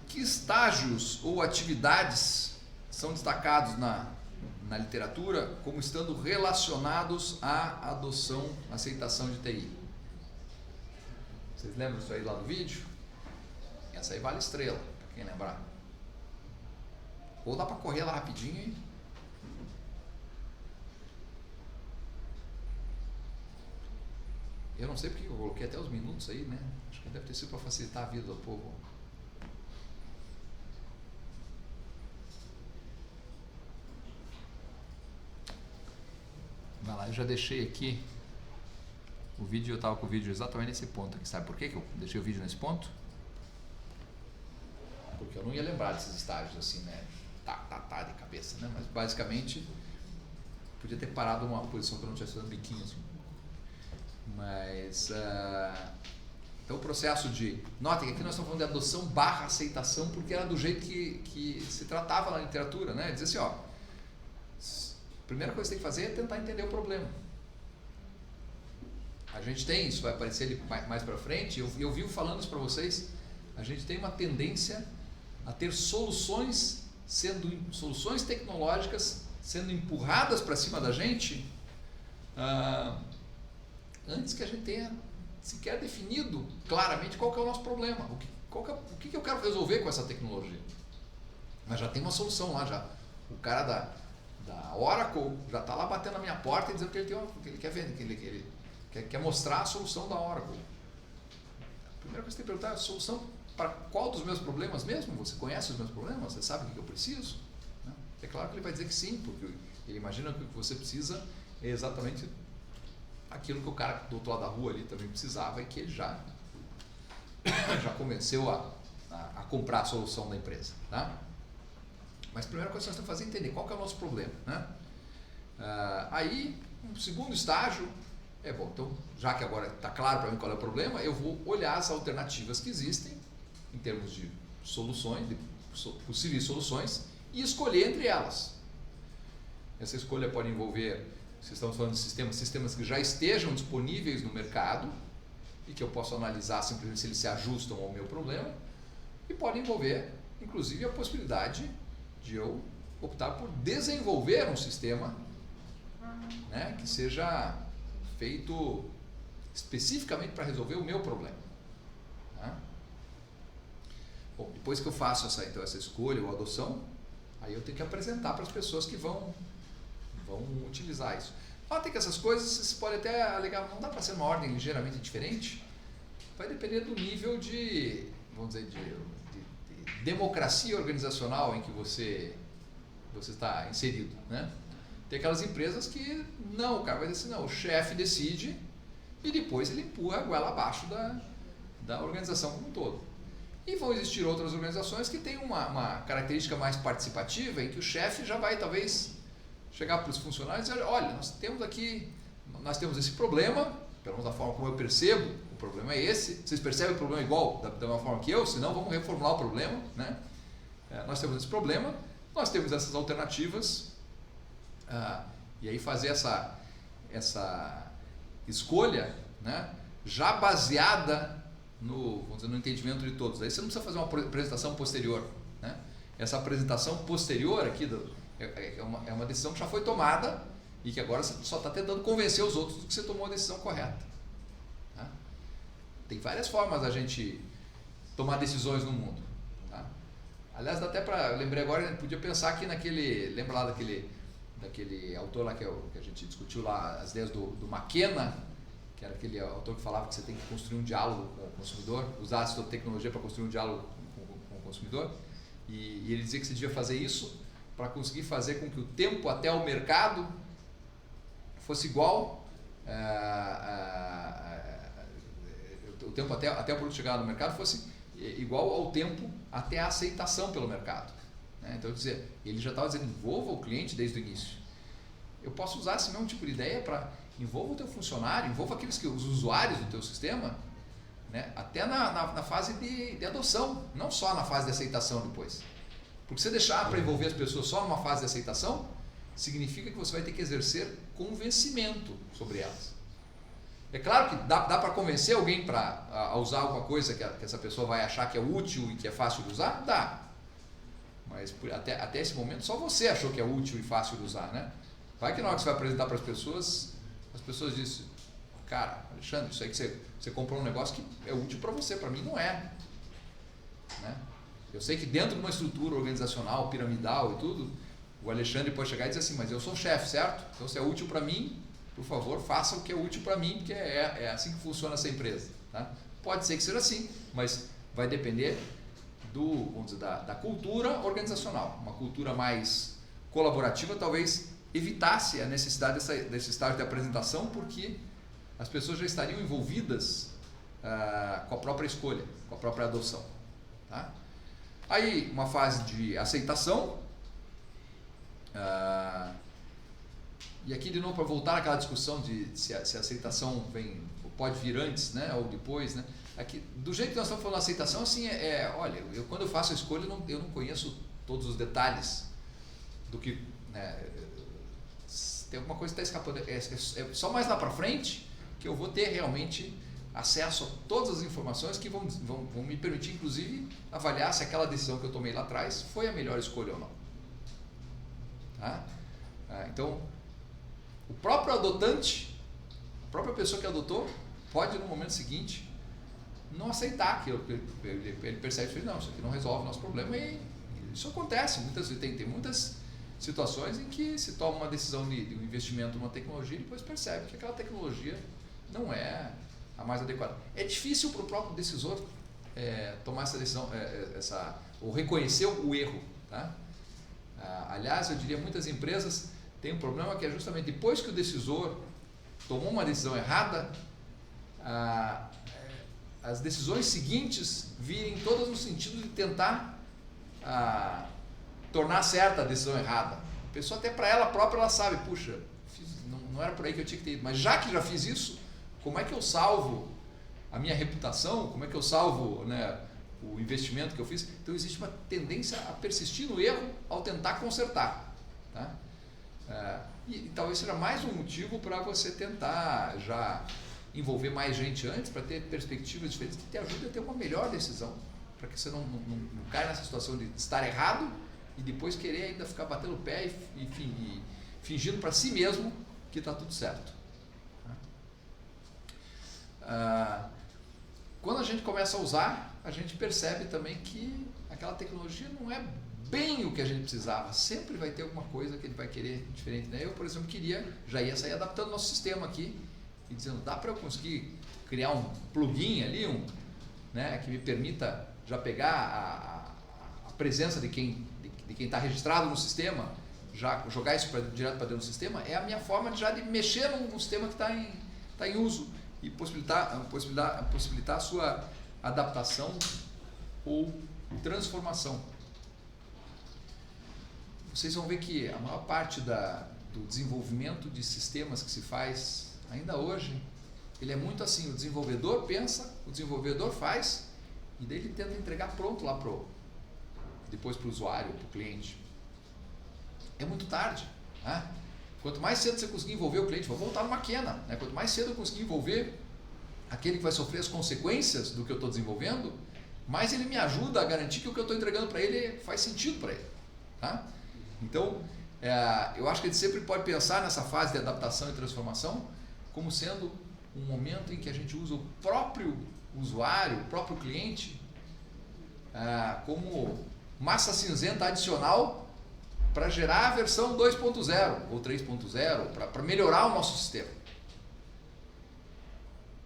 Que estágios ou atividades são destacados na literatura como estando relacionados à adoção, aceitação de TI? Vocês lembram disso aí lá do vídeo? Essa aí vale estrela, para quem lembrar. Ou dá para correr lá rapidinho e... Eu não sei porque eu coloquei até os minutos aí, né? Acho que deve ter sido para facilitar a vida do povo. Vai lá, eu já deixei aqui o vídeo, eu estava com o vídeo exatamente nesse ponto aqui. Sabe por quê que eu deixei o vídeo nesse ponto? Porque eu não ia lembrar desses estágios assim, né? Tá de cabeça, né? Mas basicamente podia ter parado numa posição que eu não tivesse dando biquinho assim. Mas então o processo de... Notem que aqui nós estamos falando de adoção / aceitação, porque era do jeito que se tratava na literatura, né? Diz assim, ó, a primeira coisa que você tem que fazer é tentar entender o problema. A gente tem, isso vai aparecer ali mais para frente, eu vivo falando isso para vocês, a gente tem uma tendência a ter soluções tecnológicas sendo empurradas para cima da gente antes que a gente tenha sequer definido claramente qual que é o nosso problema, o que eu quero resolver com essa tecnologia. Mas já tem uma solução lá, já. O cara da Oracle já está lá batendo na minha porta e dizendo que ele quer vender, que ele quer mostrar a solução da Oracle. A primeira coisa que você tem que perguntar é a solução para qual dos meus problemas mesmo? Você conhece os meus problemas? Você sabe o que eu preciso? É claro que ele vai dizer que sim, porque ele imagina que o que você precisa é exatamente aquilo que o cara do outro lado da rua ali também precisava e que ele já convenceu a comprar a solução da empresa, tá? Mas a primeira coisa que nós temos que fazer é entender qual que é o nosso problema, né? Aí, um segundo estágio bom, então, já que agora está claro para mim qual é o problema, eu vou olhar as alternativas que existem em termos de soluções, de possíveis soluções, e escolher entre elas. Essa escolha pode envolver, se estamos falando de sistemas que já estejam disponíveis no mercado, e que eu posso analisar simplesmente se eles se ajustam ao meu problema, e pode envolver, inclusive, a possibilidade de eu optar por desenvolver um sistema, né, que seja feito especificamente para resolver o meu problema. Tá? Bom, depois que eu faço essa escolha ou adoção, aí eu tenho que apresentar para as pessoas que vão utilizar isso. Notem que essas coisas vocês podem até alegar, não dá para ser uma ordem ligeiramente diferente, vai depender do nível de, vamos dizer, de democracia organizacional em que você está inserido, né? Tem aquelas empresas que não, o cara vai dizer assim, não, o chefe decide e depois ele empurra a goela abaixo da organização como um todo. E vão existir outras organizações que têm uma característica mais participativa, em que o chefe já vai talvez chegar para os funcionários e dizer, olha, nós temos esse problema, pelo menos da forma como eu percebo, o problema é esse, vocês percebem o problema igual da mesma forma que eu, senão vamos reformular o problema, né? Nós temos esse problema, nós temos essas alternativas, e aí fazer essa escolha, né, já baseada vamos dizer, no entendimento de todos. Aí você não precisa fazer uma apresentação posterior, né? Essa apresentação posterior aqui é uma decisão que já foi tomada e que agora você só está tentando convencer os outros de que você tomou a decisão correta. Tá? Tem várias formas da gente tomar decisões no mundo. Tá? Aliás, dá até para, lembrei agora, a gente podia pensar aqui lembra lá daquele autor lá que a gente discutiu lá, as ideias do McKenna, que era aquele autor que falava que você tem que construir um diálogo com o consumidor, usar a sua tecnologia para construir um diálogo com o consumidor, e ele dizia que você devia fazer isso para conseguir fazer com que o tempo até o mercado fosse igual, o tempo até o produto chegar no mercado fosse igual ao tempo até a aceitação pelo mercado. Né? Então, ele já estava dizendo, envolva o cliente desde o início. Eu posso usar esse mesmo tipo de ideia para envolva o teu funcionário, envolva os usuários do teu sistema, né? Até na fase de adoção, não só na fase de aceitação depois. Porque se você deixar para envolver as pessoas só numa fase de aceitação, significa que você vai ter que exercer convencimento sobre elas. É claro que dá para convencer alguém a usar alguma coisa que essa pessoa vai achar que é útil e que é fácil de usar? Dá. Mas até esse momento só você achou que é útil e fácil de usar, né? Vai que na hora que você vai apresentar para as pessoas dizem, cara, Alexandre, isso aí que você comprou um negócio que é útil para você, para mim não é. Né? Eu sei que dentro de uma estrutura organizacional, piramidal e tudo, o Alexandre pode chegar e dizer assim, mas eu sou chefe, certo? Então se é útil para mim, por favor, faça o que é útil para mim, porque é assim que funciona essa empresa. Tá? Pode ser que seja assim, mas vai depender vamos dizer, da cultura organizacional. Uma cultura mais colaborativa talvez evitasse a necessidade desse estágio de apresentação, porque as pessoas já estariam envolvidas com a própria escolha, com a própria adoção. Tá? Aí, uma fase de aceitação, e aqui de novo para voltar àquela discussão de se a aceitação pode vir antes, né, ou depois, né? Aqui, do jeito que nós estamos falando de aceitação, assim, olha, quando eu faço a escolha, eu não conheço todos os detalhes do que, né, tem alguma coisa que está escapando, é só mais lá para frente que eu vou ter realmente acesso a todas as informações que vão me permitir, inclusive, avaliar se aquela decisão que eu tomei lá atrás foi a melhor escolha ou não. Tá? Então, o próprio adotante, a própria pessoa que adotou, pode no momento seguinte não aceitar aquilo, ele percebe que não, isso aqui não resolve o nosso problema, e isso acontece, tem muitas situações em que se toma uma decisão de um investimento numa tecnologia e depois percebe que aquela tecnologia não é a mais adequada. É difícil para o próprio decisor tomar essa decisão, ou reconhecer o erro. Tá? Aliás, eu diria, muitas empresas têm um problema que é justamente depois que o decisor tomou uma decisão errada, as decisões seguintes virem todas no sentido de tentar tornar certa a decisão errada. A pessoa até para ela própria ela sabe, puxa, não era por aí que eu tinha que ter ido, mas já que já fiz isso, como é que eu salvo a minha reputação, como é que eu salvo, né, o investimento que eu fiz? Então existe uma tendência a persistir no erro ao tentar consertar. Tá? E talvez seja mais um motivo para você tentar já envolver mais gente antes, para ter perspectivas diferentes, que te ajude a ter uma melhor decisão, para que você não caia nessa situação de estar errado e depois querer ainda ficar batendo o pé e fingindo para si mesmo que está tudo certo. Quando a gente começa a usar, a gente percebe também que aquela tecnologia não é bem o que a gente precisava, sempre vai ter alguma coisa que ele vai querer diferente, né? Eu, por exemplo, já ia sair adaptando o nosso sistema aqui e dizendo, dá para eu conseguir criar um plugin ali, né, que me permita já pegar a presença de quem está registrado no sistema, já jogar isso direto para dentro do sistema, é a minha forma de mexer num sistema que está em uso e possibilitar a sua adaptação ou transformação. Vocês vão ver que a maior parte do desenvolvimento de sistemas que se faz ainda hoje, ele é muito assim, o desenvolvedor pensa, o desenvolvedor faz e daí ele tenta entregar pronto lá depois para o usuário, para o cliente. É muito tarde, né? Quanto mais cedo você conseguir envolver o cliente, vou voltar no Maquena, né? Quanto mais cedo eu conseguir envolver aquele que vai sofrer as consequências do que eu estou desenvolvendo, mais ele me ajuda a garantir que o que eu estou entregando para ele faz sentido para ele, tá? Então, eu acho que a gente sempre pode pensar nessa fase de adaptação e transformação como sendo um momento em que a gente usa o próprio usuário, o próprio cliente, como massa cinzenta adicional para gerar a versão 2.0 ou 3.0, para melhorar o nosso sistema.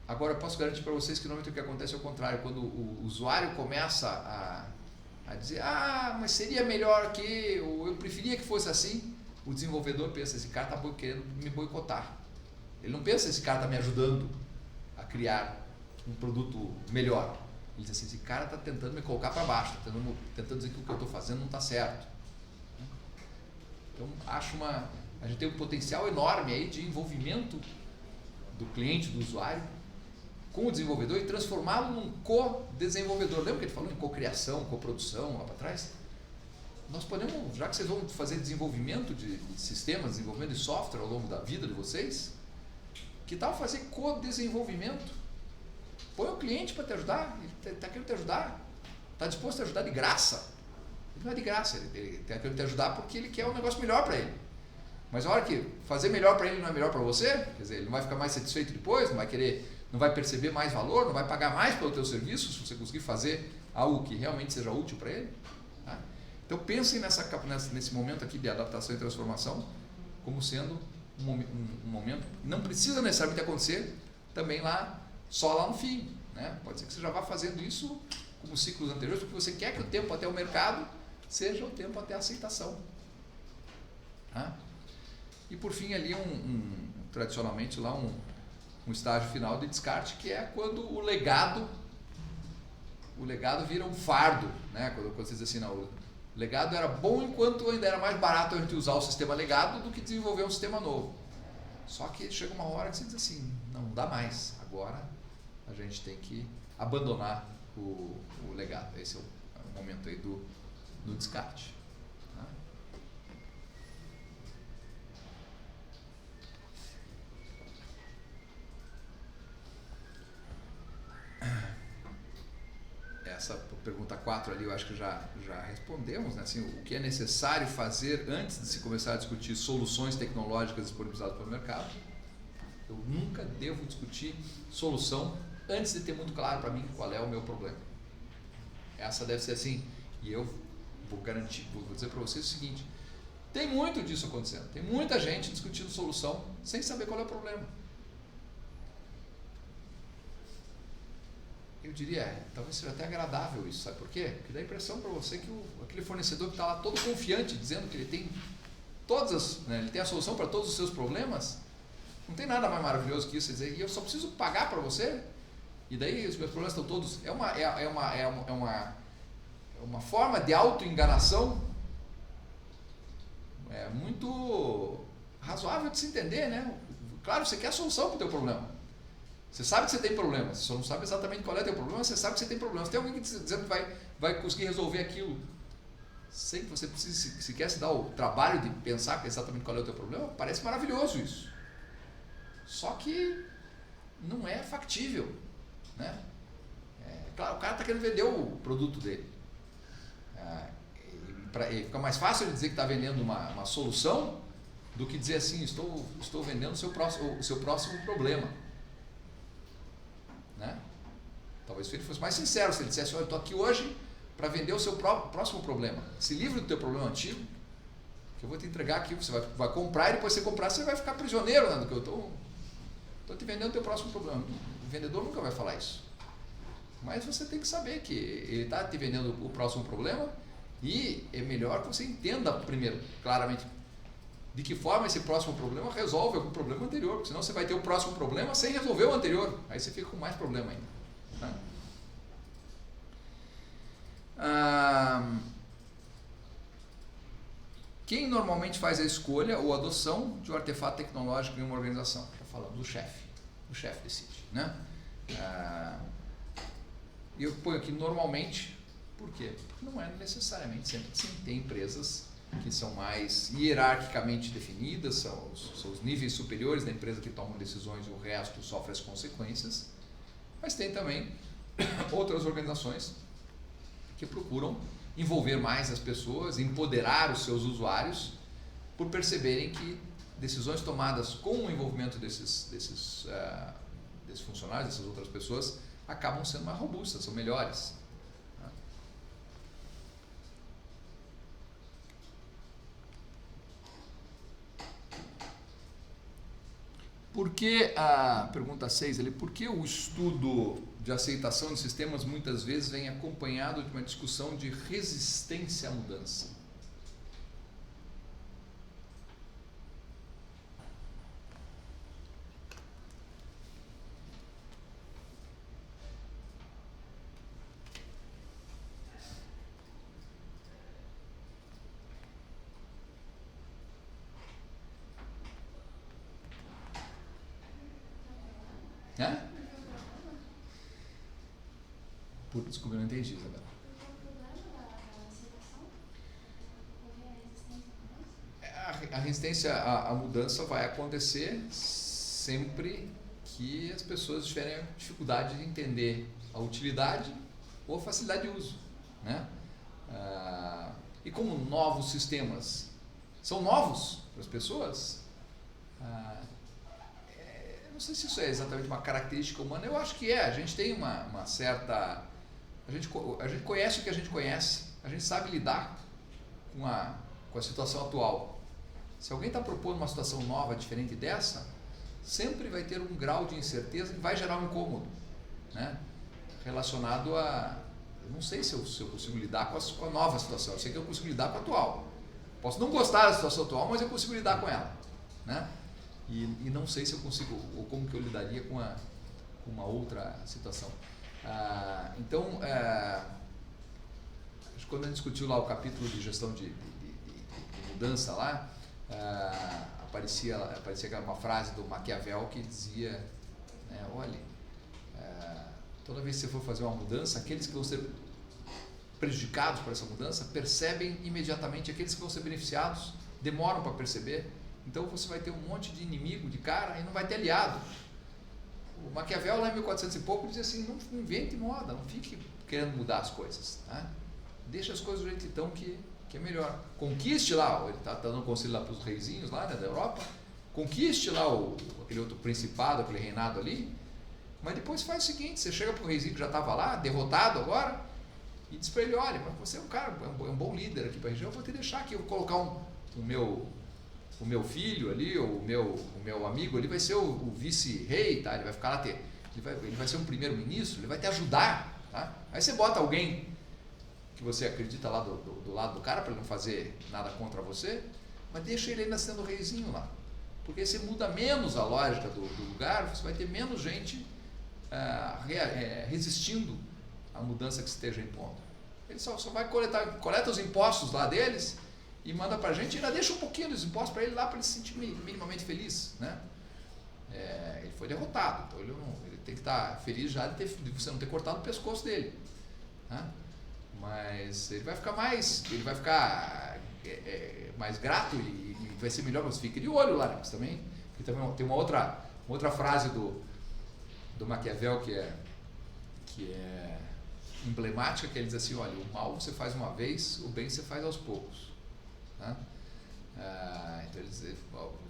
Agora, eu posso garantir para vocês que normalmente o que acontece é o contrário, quando o usuário começa a dizer, mas seria melhor que, ou eu preferia que fosse assim, o desenvolvedor pensa, esse cara está querendo me boicotar. Ele não pensa, esse cara está me ajudando a criar um produto melhor. Ele diz assim, esse cara está tentando me colocar para baixo, está tentando dizer que o que eu estou fazendo não está certo. Então, a gente tem um potencial enorme aí de envolvimento do cliente, do usuário, com o desenvolvedor e transformá-lo num co-desenvolvedor. Lembra que ele falou em cocriação, coprodução lá para trás? Nós podemos, já que vocês vão fazer desenvolvimento de sistemas, desenvolvimento de software ao longo da vida de vocês, que tal fazer co-desenvolvimento? Põe o cliente para te ajudar, ele está querendo te ajudar, está disposto a ajudar de graça. Ele não é de graça, ele está querendo te ajudar porque ele quer um negócio melhor para ele. Mas a hora que fazer melhor para ele não é melhor para você, quer dizer, ele não vai ficar mais satisfeito depois, não vai perceber mais valor, não vai pagar mais pelo teu serviço se você conseguir fazer algo que realmente seja útil para ele. Tá? Então pensem nesse momento aqui de adaptação e transformação como sendo um momento, não precisa necessariamente acontecer também só lá no fim, né? Pode ser que você já vá fazendo isso como ciclos anteriores, porque você quer que o tempo até o mercado seja o tempo até a aceitação. Tá? E por fim ali tradicionalmente lá um estágio final de descarte, que é quando o legado vira um fardo, né? Quando você diz assim, não, o legado era bom enquanto ainda era mais barato a gente usar o sistema legado do que desenvolver um sistema novo. Só que chega uma hora que você diz assim, não dá mais, agora a gente tem que abandonar o legado. Esse é o momento aí do descarte. Tá? Essa pergunta 4 ali eu acho que já respondemos, né? Assim, o que é necessário fazer antes de se começar a discutir soluções tecnológicas disponibilizadas pelo mercado. Eu nunca devo discutir solução antes de ter muito claro para mim qual é o meu problema. Essa deve ser assim, e eu vou garantir, vou dizer para vocês o seguinte, tem muito disso acontecendo, tem muita gente discutindo solução sem saber qual é o problema. Eu diria, talvez seja até agradável isso, sabe por quê? Porque dá a impressão para você que aquele fornecedor que está lá todo confiante, dizendo que ele tem ele tem a solução para todos os seus problemas, não tem nada mais maravilhoso que isso, dizer, e eu só preciso pagar para você, e daí os meus problemas estão todos... É uma forma de auto-enganação muito razoável de se entender, né? Claro, você quer a solução para o teu problema. Você sabe que você tem problemas, você só não sabe exatamente qual é o teu problema, você sabe que você tem problemas. Tem alguém que dizendo que vai conseguir resolver aquilo sem que você precise, se quer se dar o trabalho de pensar exatamente qual é o teu problema, parece maravilhoso isso. Só que não é factível, né? Claro, o cara está querendo vender o produto dele. E fica mais fácil ele dizer que está vendendo uma solução do que dizer assim, estou vendendo o seu próximo problema, né? Talvez ele fosse mais sincero se ele dissesse, olha, eu estou aqui hoje para vender o seu próximo problema. Se livre do teu problema antigo, que eu vou te entregar aqui, você vai comprar, e depois que você comprar, você vai ficar prisioneiro, né, do que eu estou te vendendo o teu próximo problema. O vendedor nunca vai falar isso. Mas você tem que saber que ele está te vendendo o próximo problema, e é melhor que você entenda primeiro, claramente, de que forma esse próximo problema resolve algum problema anterior, porque senão você vai ter o próximo problema sem resolver o anterior, aí você fica com mais problema ainda. Quem normalmente faz a escolha ou adoção de um artefato tecnológico em uma organização? Está falando do chefe. O chefe decide, né? E eu ponho aqui normalmente, por quê? Porque não é necessariamente sempre assim. Tem empresas que são mais hierarquicamente definidas, são os níveis superiores da empresa que tomam decisões e o resto sofre as consequências, mas tem também outras organizações que procuram envolver mais as pessoas, empoderar os seus usuários, por perceberem que decisões tomadas com o envolvimento desses funcionários, dessas outras pessoas, acabam sendo mais robustas, são melhores. Por que, a pergunta 6 ali, por que o estudo de aceitação de sistemas muitas vezes vem acompanhado de uma discussão de resistência à mudança? Desculpa, eu não entendi, Isabela. A resistência à mudança vai acontecer sempre que as pessoas tiverem dificuldade de entender a utilidade ou a facilidade de uso, né? E como novos sistemas são novos para as pessoas, não sei se isso é exatamente uma característica humana, eu acho que é. A gente tem uma certa... A gente conhece o que a gente conhece, a gente sabe lidar com a situação atual. Se alguém está propondo uma situação nova, diferente dessa, sempre vai ter um grau de incerteza que vai gerar um incômodo, né? Relacionado a... Eu não sei se eu consigo lidar com a nova situação, eu sei que eu consigo lidar com a atual. Posso não gostar da situação atual, mas eu consigo lidar com ela, né? E não sei se eu consigo, ou como que eu lidaria com uma outra situação. Então, quando a gente discutiu lá o capítulo de gestão de mudança lá, aparecia uma frase do Maquiavel que dizia, né, olha, toda vez que você for fazer uma mudança, aqueles que vão ser prejudicados por essa mudança percebem imediatamente, aqueles que vão ser beneficiados demoram para perceber, então você vai ter um monte de inimigo de cara e não vai ter aliado. O Maquiavel, lá em 1400 e pouco, dizia assim, não invente moda, não fique querendo mudar as coisas, tá? Deixa as coisas do jeito então que é melhor. Conquiste lá, ele está dando um conselho lá para os reizinhos lá, né, da Europa, conquiste lá aquele outro principado, aquele reinado ali, mas depois faz o seguinte, você chega para o reizinho que já estava lá, derrotado agora, e diz para ele, olha, você é um cara, é um bom líder aqui para a região, eu vou te deixar aqui, eu vou colocar o meu filho ali, ou o meu amigo, ele vai ser o vice-rei, tá? Ele vai ficar lá, ele vai ser um primeiro-ministro, ele vai te ajudar, tá? Aí você bota alguém que você acredita lá do lado do cara, para ele não fazer nada contra você, mas deixa ele ainda sendo reizinho lá, porque você muda menos a lógica do lugar, você vai ter menos gente resistindo à mudança que esteja impondo. Ele só vai coleta os impostos lá deles, e manda pra gente e ainda deixa um pouquinho dos impostos para ele lá, para ele se sentir minimamente feliz, né? Ele foi derrotado, então ele tem que estar feliz já de você não ter cortado o pescoço dele, né? Mas ele vai ficar mais grato e vai ser melhor que você fique de olho lá, né? Porque também tem uma outra frase do Maquiavel que é emblemática, que ele diz assim, olha, o mal você faz uma vez, o bem você faz aos poucos. Tá? Então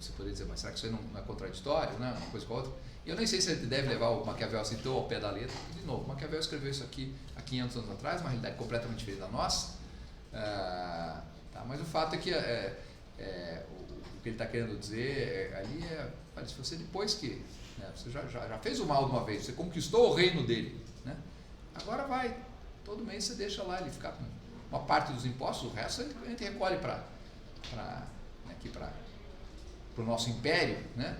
você poderia dizer, mas será que isso aí não é contraditório, né? Uma coisa com a outra? E eu nem sei se ele deve levar o Maquiavel assim tão ao pé da letra. De novo, o Maquiavel escreveu isso aqui há 500 anos atrás, uma realidade completamente diferente da nossa. Tá? Mas o fato é que o que ele está querendo dizer ali se você depois que você já fez o mal de uma vez, você conquistou o reino dele, né? Agora todo mês você deixa lá ele ficar com uma parte dos impostos, o resto a gente recolhe para o nosso império, né?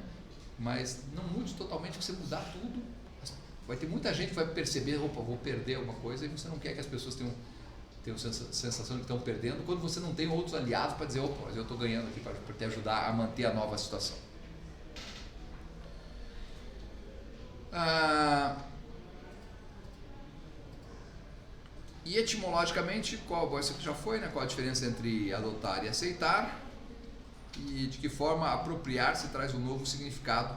Mas não mude totalmente, você mudar tudo, vai ter muita gente que vai perceber, opa, vou perder alguma coisa, e você não quer que as pessoas tenham sensação de que estão perdendo, quando você não tem outros aliados para dizer, opa, mas eu estou ganhando aqui para te ajudar a manter a nova situação. E etimologicamente, isso aqui já foi, né? Qual a diferença entre adotar e aceitar? E de que forma apropriar-se traz um novo significado,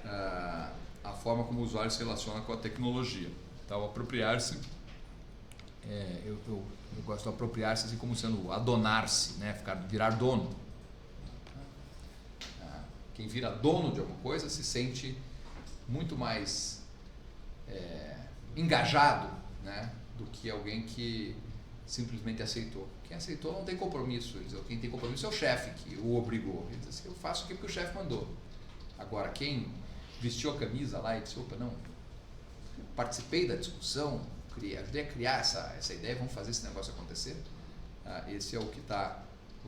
a forma como o usuário se relaciona com a tecnologia. Então, apropriar-se, eu gosto de apropriar-se assim como sendo adonar-se, né? Virar dono. Quem vira dono de alguma coisa se sente muito mais engajado, né? Do que alguém que simplesmente aceitou. Quem aceitou não tem compromisso. Quem tem compromisso é o chefe que o obrigou. Ele diz assim, eu faço aqui porque o chefe mandou. Agora, quem vestiu a camisa lá e disse, opa, não, participei da discussão, ajudei a criar essa ideia, vamos fazer esse negócio acontecer, esse é o que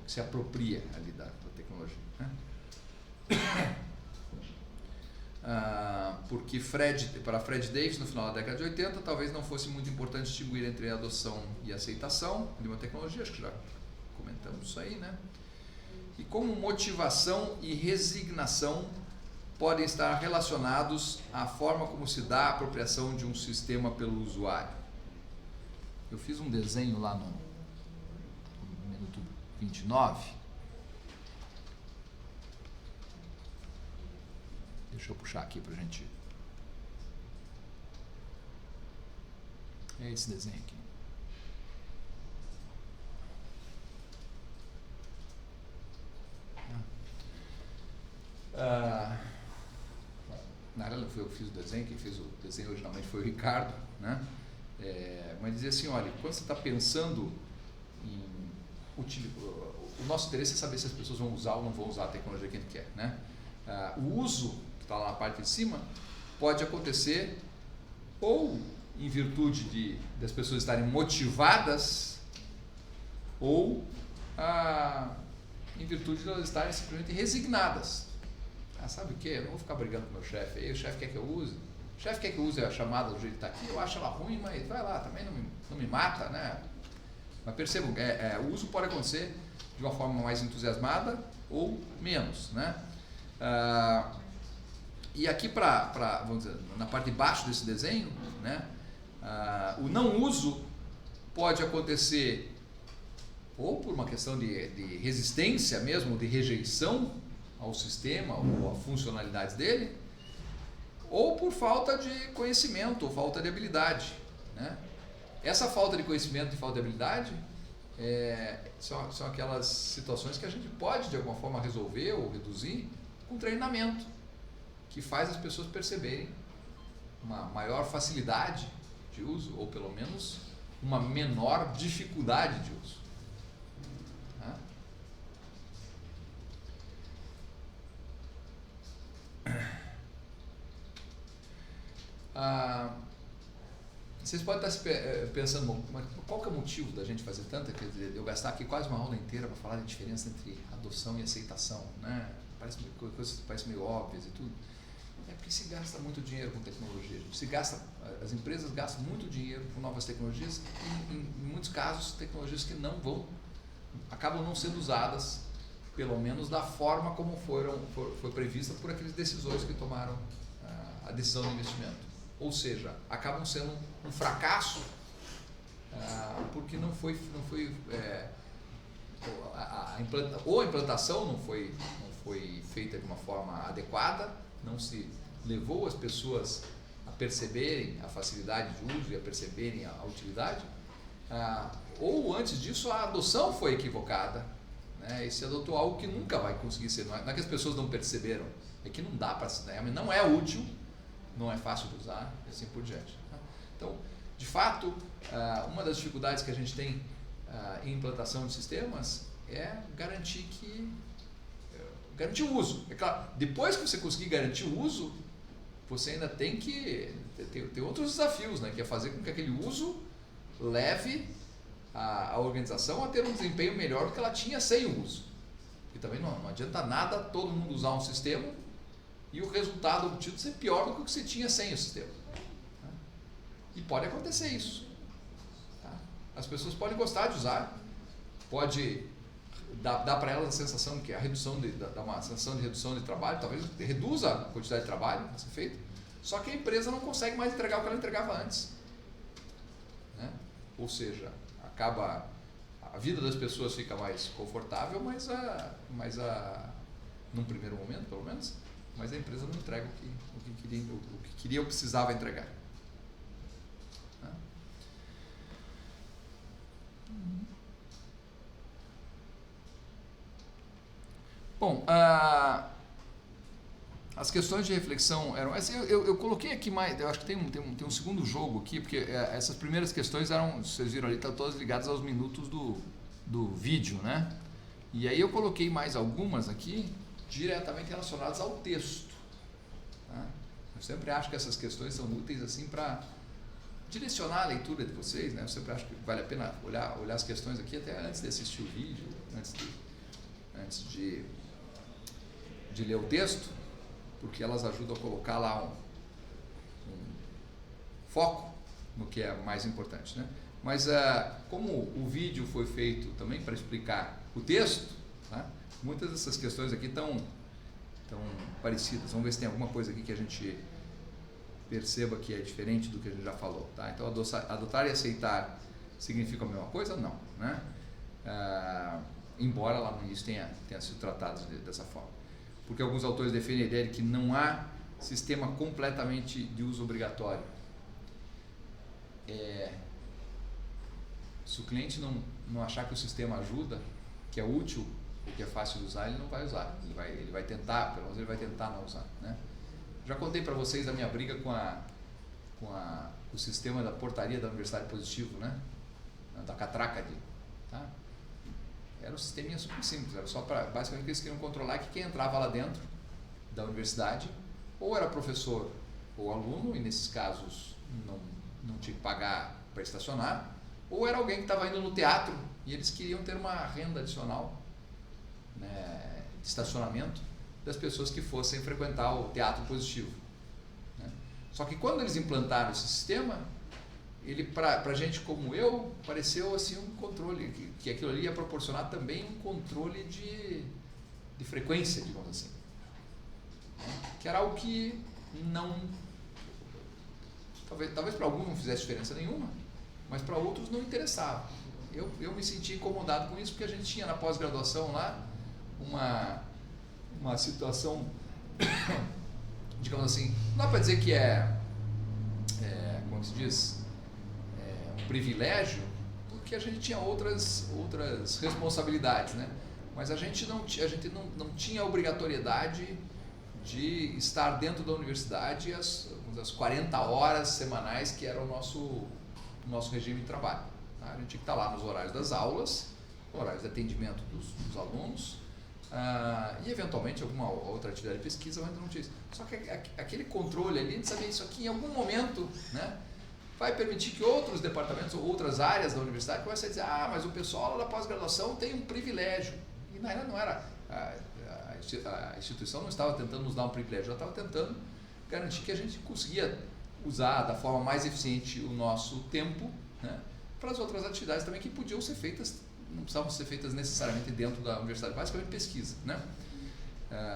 se apropria ali da tecnologia, né? Porque para Fred Davis, no final da década de 80, talvez não fosse muito importante distinguir entre a adoção e a aceitação de uma tecnologia, acho que já comentamos isso aí, né? E como motivação e resignação podem estar relacionados à forma como se dá a apropriação de um sistema pelo usuário. Eu fiz um desenho lá no minuto 29. Deixa eu puxar aqui pra gente. É esse desenho aqui. Na realidade, eu fiz o desenho, quem fez o desenho originalmente foi o Ricardo, né? Mas dizia assim, olha, quando você está pensando em o nosso interesse é saber se as pessoas vão usar ou não vão usar a tecnologia que a gente quer, né? O uso que está lá na parte de cima pode acontecer ou em virtude das pessoas estarem motivadas ou em virtude de elas estarem simplesmente resignadas. Sabe o que? Eu não vou ficar brigando com o meu chefe. Aí o chefe quer que eu use. O chefe quer que eu use a chamada do jeito que está aqui. Eu acho ela ruim, mas vai lá, também não me mata, né? Mas percebam, o uso pode acontecer de uma forma mais entusiasmada ou menos, né? E aqui vamos dizer, na parte de baixo desse desenho, né? O não uso pode acontecer ou por uma questão de resistência mesmo, de rejeição ao sistema ou a funcionalidades dele, ou por falta de conhecimento ou falta de habilidade, né? Essa falta de conhecimento e falta de habilidade são aquelas situações que a gente pode de alguma forma resolver ou reduzir com treinamento, que faz as pessoas perceberem uma maior facilidade de uso ou pelo menos uma menor dificuldade de uso. Vocês podem estar pensando, mas qual que é o motivo da gente fazer tanta, quer dizer, eu gastar aqui quase uma aula inteira para falar da diferença entre adoção e aceitação, né? Coisas que parecem meio óbvias e tudo. É porque se gasta muito dinheiro com tecnologia. As empresas gastam muito dinheiro com novas tecnologias e, em muitos casos, tecnologias que acabam não sendo usadas, pelo menos da forma como foi prevista por aqueles decisores que tomaram a decisão de investimento. Ou seja, acabam sendo um fracasso porque a implantação não foi feita de uma forma adequada, não se levou as pessoas a perceberem a facilidade de uso e a perceberem a utilidade, ou antes disso a adoção foi equivocada, né? E se adotou algo que nunca vai conseguir ser. Não é que as pessoas não perceberam, é que não dá para, né? Não é útil, não é fácil de usar e assim por diante. Então, de fato, uma das dificuldades que a gente tem em implantação de sistemas é garantir o uso. É claro, depois que você conseguir garantir o uso, você ainda tem que ter outros desafios, né? Que é fazer com que aquele uso leve a organização a ter um desempenho melhor do que ela tinha sem o uso. E também não adianta nada todo mundo usar um sistema e o resultado obtido ser pior do que o que você tinha sem o sistema. Tá? E pode acontecer isso. Tá? As pessoas podem gostar de usar, pode dar para elas a sensação que dá uma sensação de redução de trabalho, talvez reduza a quantidade de trabalho a ser feito, só que a empresa não consegue mais entregar o que ela entregava antes. Né? Ou seja, a vida das pessoas fica mais confortável, mas num primeiro momento, pelo menos, mas a empresa não entrega o que queria ou precisava entregar. Né? Bom, as questões de reflexão eram... Assim, eu coloquei aqui mais... Eu acho que tem um segundo jogo aqui, porque essas primeiras questões eram, vocês viram ali, estão todas ligadas aos minutos do vídeo, né? E aí eu coloquei mais algumas aqui, diretamente relacionadas ao texto. Tá? Eu sempre acho que essas questões são úteis assim para direcionar a leitura de vocês, né? Eu sempre acho que vale a pena olhar as questões aqui até antes de assistir o vídeo, antes de ler o texto, porque elas ajudam a colocar lá um foco no que é mais importante, né? Mas como o vídeo foi feito também para explicar o texto, tá? Muitas dessas questões aqui estão parecidas. Vamos ver se tem alguma coisa aqui que a gente perceba que é diferente do que a gente já falou, tá? Então adotar e aceitar significa a mesma coisa? Não, né? Embora lá no início tenha sido tratado dessa forma. Porque alguns autores defendem a ideia de que não há sistema completamente de uso obrigatório. Se o cliente não achar que o sistema ajuda, que é útil, que é fácil de usar, ele não vai usar. Ele vai tentar, pelo menos ele vai tentar não usar, né? Já contei para vocês a minha briga com o sistema da portaria da Universidade Positivo, né? Da catraca tá? Era um sisteminha super simples, era só para, basicamente, eles queriam controlar que quem entrava lá dentro da universidade ou era professor ou aluno, e nesses casos não tinha que pagar para estacionar, ou era alguém que estava indo no teatro e eles queriam ter uma renda adicional, né, de estacionamento das pessoas que fossem frequentar o Teatro Positivo, né? Só que quando eles implantaram esse sistema, ele para gente como eu pareceu assim um controle, que aquilo ali ia proporcionar também um controle de frequência, digamos assim, que era algo que não, talvez para alguns não fizesse diferença nenhuma, mas para outros não interessava. Eu me senti incomodado com isso, porque a gente tinha na pós-graduação lá uma situação, digamos assim, não dá para dizer que como se diz, um privilégio, porque a gente tinha outras responsabilidades, né? Mas a gente não tinha a obrigatoriedade de estar dentro da universidade as 40 horas semanais que era o nosso regime de trabalho, tá? A gente tinha que estar lá nos horários das aulas, horários de atendimento dos alunos, e eventualmente alguma outra atividade de pesquisa, mas não tinha isso. Só que aquele controle ali de saber isso aqui em algum momento, né, vai permitir que outros departamentos ou outras áreas da universidade comecem a dizer: mas o pessoal da pós-graduação tem um privilégio. E na verdade não era, a instituição não estava tentando nos dar um privilégio, ela estava tentando garantir que a gente conseguia usar da forma mais eficiente o nosso tempo, né, para as outras atividades também que podiam ser feitas, não precisavam ser feitas necessariamente dentro da universidade, basicamente pesquisa, né?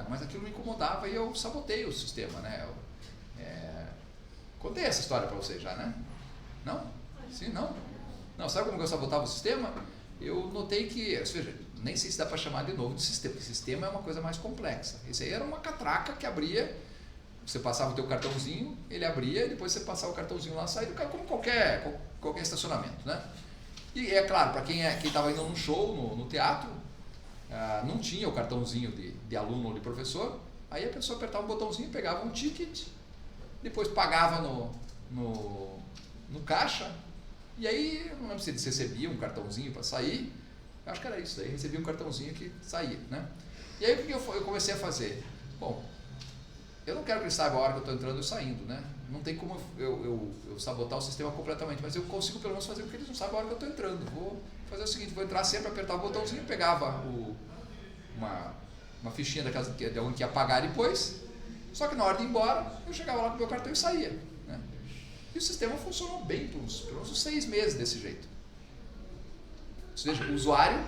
Mas aquilo me incomodava e eu sabotei o sistema, né? Contei essa história para vocês já, né? Não? Sim, não? Não, sabe como eu sabotava o sistema? Eu notei que, ou seja, nem sei se dá para chamar de novo de sistema, porque sistema é uma coisa mais complexa. Esse aí era uma catraca que abria, você passava o teu cartãozinho, ele abria, e depois você passava o cartãozinho lá, saía, como qualquer estacionamento, né? E é claro, para quem estava indo num show, no teatro, não tinha o cartãozinho de aluno ou de professor, aí a pessoa apertava um botãozinho, pegava um ticket, depois pagava no caixa, e aí, eu não lembro se eles recebiam um cartãozinho para sair, eu acho que era isso, daí recebia um cartãozinho que saía, né? E aí o que eu comecei a fazer? Bom, eu não quero que eles saibam a hora que eu estou entrando e saindo, né? Não tem como eu sabotar o sistema completamente, mas eu consigo pelo menos fazer com que eles não saibam a hora que eu estou entrando. Vou fazer o seguinte, vou entrar sempre, apertar o botãozinho, pegava uma fichinha daquelas de alguém que ia pagar depois, só que na hora de ir embora, eu chegava lá com o meu cartão e saía, né? E o sistema funcionou bem por uns 6 meses desse jeito. Ou seja, o usuário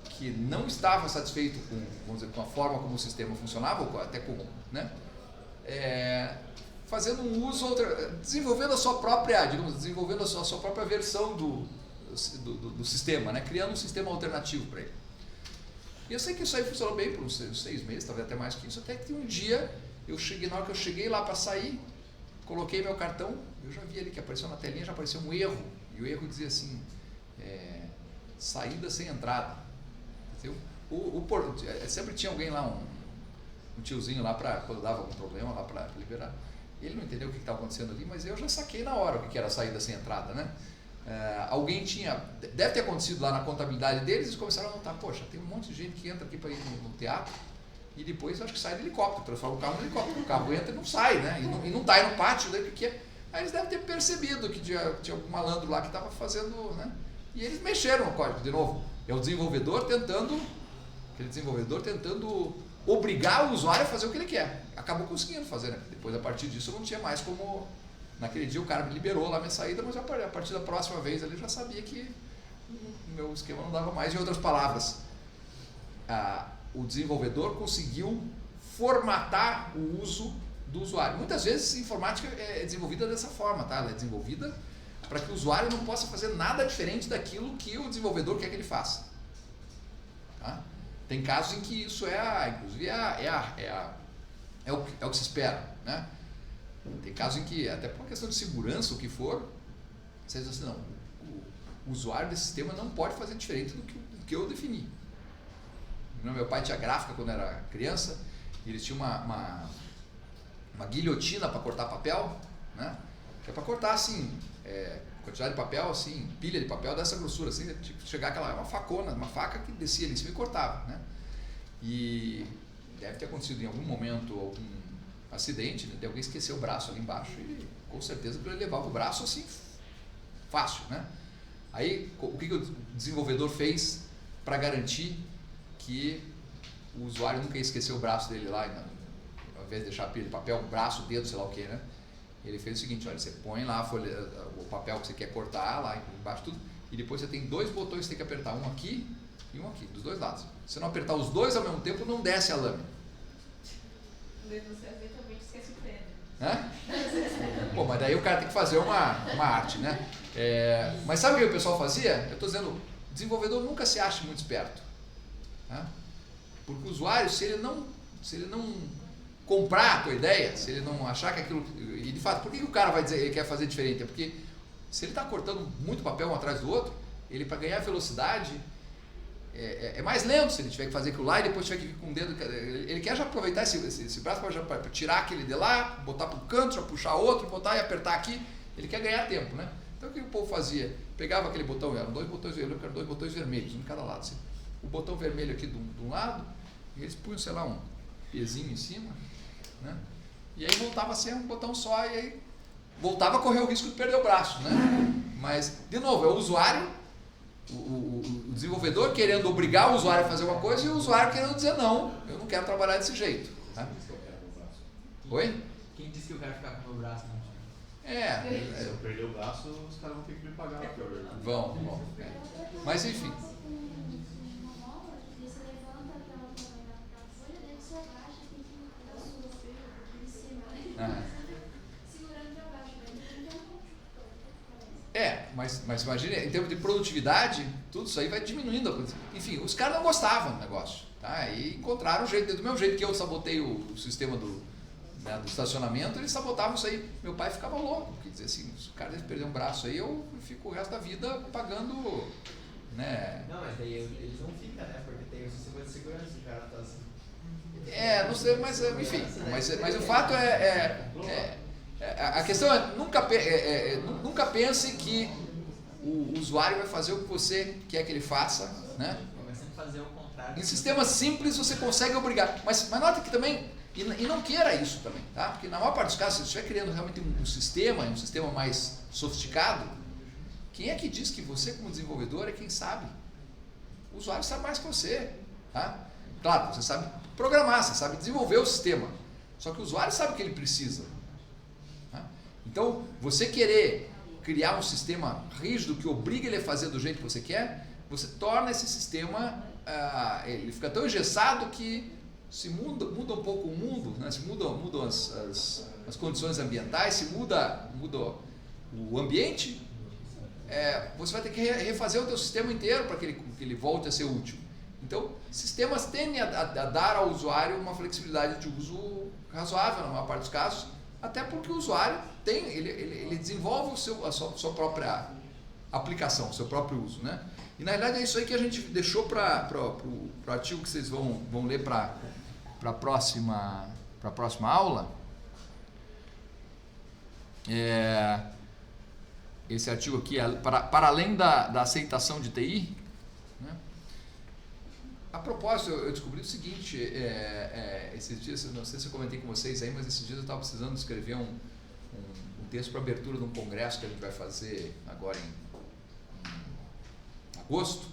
que não estava satisfeito com a forma como o sistema funcionava, ou até com, né, fazendo um uso, desenvolvendo a sua própria, desenvolvendo a sua própria versão do sistema, né, criando um sistema alternativo para ele. E eu sei que isso aí funcionou bem por uns 6 meses, talvez até mais que isso, até que um dia, na hora que eu cheguei lá para sair, coloquei meu cartão, eu já vi ali que apareceu na telinha, já apareceu um erro, e o erro dizia assim, saída sem entrada. Sempre tinha alguém lá, um tiozinho lá, quando dava algum problema lá para liberar. Ele não entendeu o que estava acontecendo ali, mas eu já saquei na hora o que era saída sem entrada, né? Alguém deve ter acontecido lá na contabilidade deles, eles começaram a notar, poxa, tem um monte de gente que entra aqui para ir no teatro e depois acho que sai de helicóptero, transforma o carro no helicóptero, o carro entra e não sai, né? E não está aí no pátio, daí o que é? Aí eles devem ter percebido que tinha algum malandro lá que estava fazendo, né? E eles mexeram no código, de novo. É o desenvolvedor tentando obrigar o usuário a fazer o que ele quer. Acabou conseguindo fazer, né? Depois, a partir disso, não tinha mais como... Naquele dia o cara me liberou lá a minha saída, mas a partir da próxima vez ele já sabia que o meu esquema não dava mais. Em outras palavras, o desenvolvedor conseguiu formatar o uso do usuário. Muitas vezes a informática é desenvolvida dessa forma, tá? Ela é desenvolvida para que o usuário não possa fazer nada diferente daquilo que o desenvolvedor quer que ele faça. Tá? Tem casos em que isso inclusive é o que se espera, né? Tem casos em que, até por uma questão de segurança, o que for, você diz assim, não, o usuário desse sistema não pode fazer diferente do que eu defini. Meu pai tinha gráfica quando era criança, e eles tinham uma guilhotina para cortar papel, né? Que é para cortar assim, quantidade de papel, assim, pilha de papel dessa grossura, assim, tipo, chegar uma facona, uma faca que descia ali em cima e cortava, né? E deve ter acontecido em algum momento algum acidente, né, de alguém esquecer o braço ali embaixo e com certeza ele levava o braço assim fácil, né? Aí o que o desenvolvedor fez para garantir que o usuário nunca ia esquecer o braço dele lá, ao invés de deixar a pilha de papel, braço, dedo, sei lá o que, né? Ele fez o seguinte, olha, você põe lá o papel que você quer cortar lá embaixo tudo, e depois você tem 2 botões que você tem que apertar, um aqui e um aqui, dos 2 lados. Se você não apertar os 2 ao mesmo tempo, não desce a lâmina. Você eventualmente esquece o pé, né? Pô, mas daí o cara tem que fazer uma arte, né? Mas sabe o que o pessoal fazia? Eu estou dizendo, o desenvolvedor nunca se acha muito esperto, né? Porque o usuário, se ele não comprar a tua ideia, se ele não achar que aquilo... E de fato, por que o cara vai dizer que ele quer fazer diferente? É porque se ele está cortando muito papel um atrás do outro, ele, para ganhar velocidade, é mais lento se ele tiver que fazer aquilo lá e depois tiver que vir com o dedo. Ele quer já aproveitar esse braço para tirar aquele de lá, botar para o canto, já puxar outro, botar e apertar aqui. Ele quer ganhar tempo, né? Então o que o povo fazia? Pegava aquele botão, eram 2 botões, eu lembro que eram 2 botões vermelhos, um de cada lado. Assim. O botão vermelho aqui de um lado, e eles punham, sei lá, um pezinho em cima, né? E aí voltava a ser um botão só, e aí voltava a correr o risco de perder o braço, né? Mas, de novo, é o usuário, o desenvolvedor querendo obrigar o usuário a fazer uma coisa e o usuário querendo dizer não, eu não quero trabalhar desse jeito. Tá? Oi? Quem disse que eu quero ficar com o meu braço? Não? Se eu perder o braço, os caras vão ter que me pagar. Vão. Mas enfim. Mas imagine, em termos de produtividade, tudo isso aí vai diminuindo. Enfim, os caras não gostavam do negócio, tá? E encontraram um jeito, do mesmo jeito que eu sabotei o sistema né, do estacionamento, eles sabotavam isso aí. Meu pai ficava louco, porque dizia assim, se o cara deve perder um braço aí, eu fico o resto da vida pagando, né? Não, mas daí eles não ficam, né? Porque tem o sistema de segurança, o cara tá assim. Não sei, mas enfim, mas o fato a questão é, nunca pense que o usuário vai fazer o que você quer que ele faça, né? Começando a fazer o contrário. Em sistemas simples você consegue obrigar, mas nota que também, e não queira isso também, tá? Porque na maior parte dos casos, se você estiver criando realmente um sistema mais sofisticado, quem é que diz que você como desenvolvedor é quem sabe? O usuário sabe mais que você, tá? Claro, você sabe programar, você sabe desenvolver o sistema, só que o usuário sabe o que ele precisa. Tá? Então, você querer criar um sistema rígido que obriga ele a fazer do jeito que você quer, você torna esse sistema, ele fica tão engessado que se muda um pouco o mundo, né? Se mudam as condições ambientais, se muda o ambiente, você vai ter que refazer o teu sistema inteiro para que ele volte a ser útil. Então, sistemas tendem a dar ao usuário uma flexibilidade de uso razoável na maior parte dos casos, até porque o usuário ele desenvolve a sua própria aplicação, o seu próprio uso, né? E na realidade é isso aí que a gente deixou para o artigo que vocês vão ler para a próxima aula. Esse artigo aqui é para além da aceitação de TI, né? A propósito, eu descobri o seguinte, esses dias, não sei se eu comentei com vocês aí, mas esses dias eu estava precisando escrever um texto para abertura de um congresso que a gente vai fazer agora em agosto,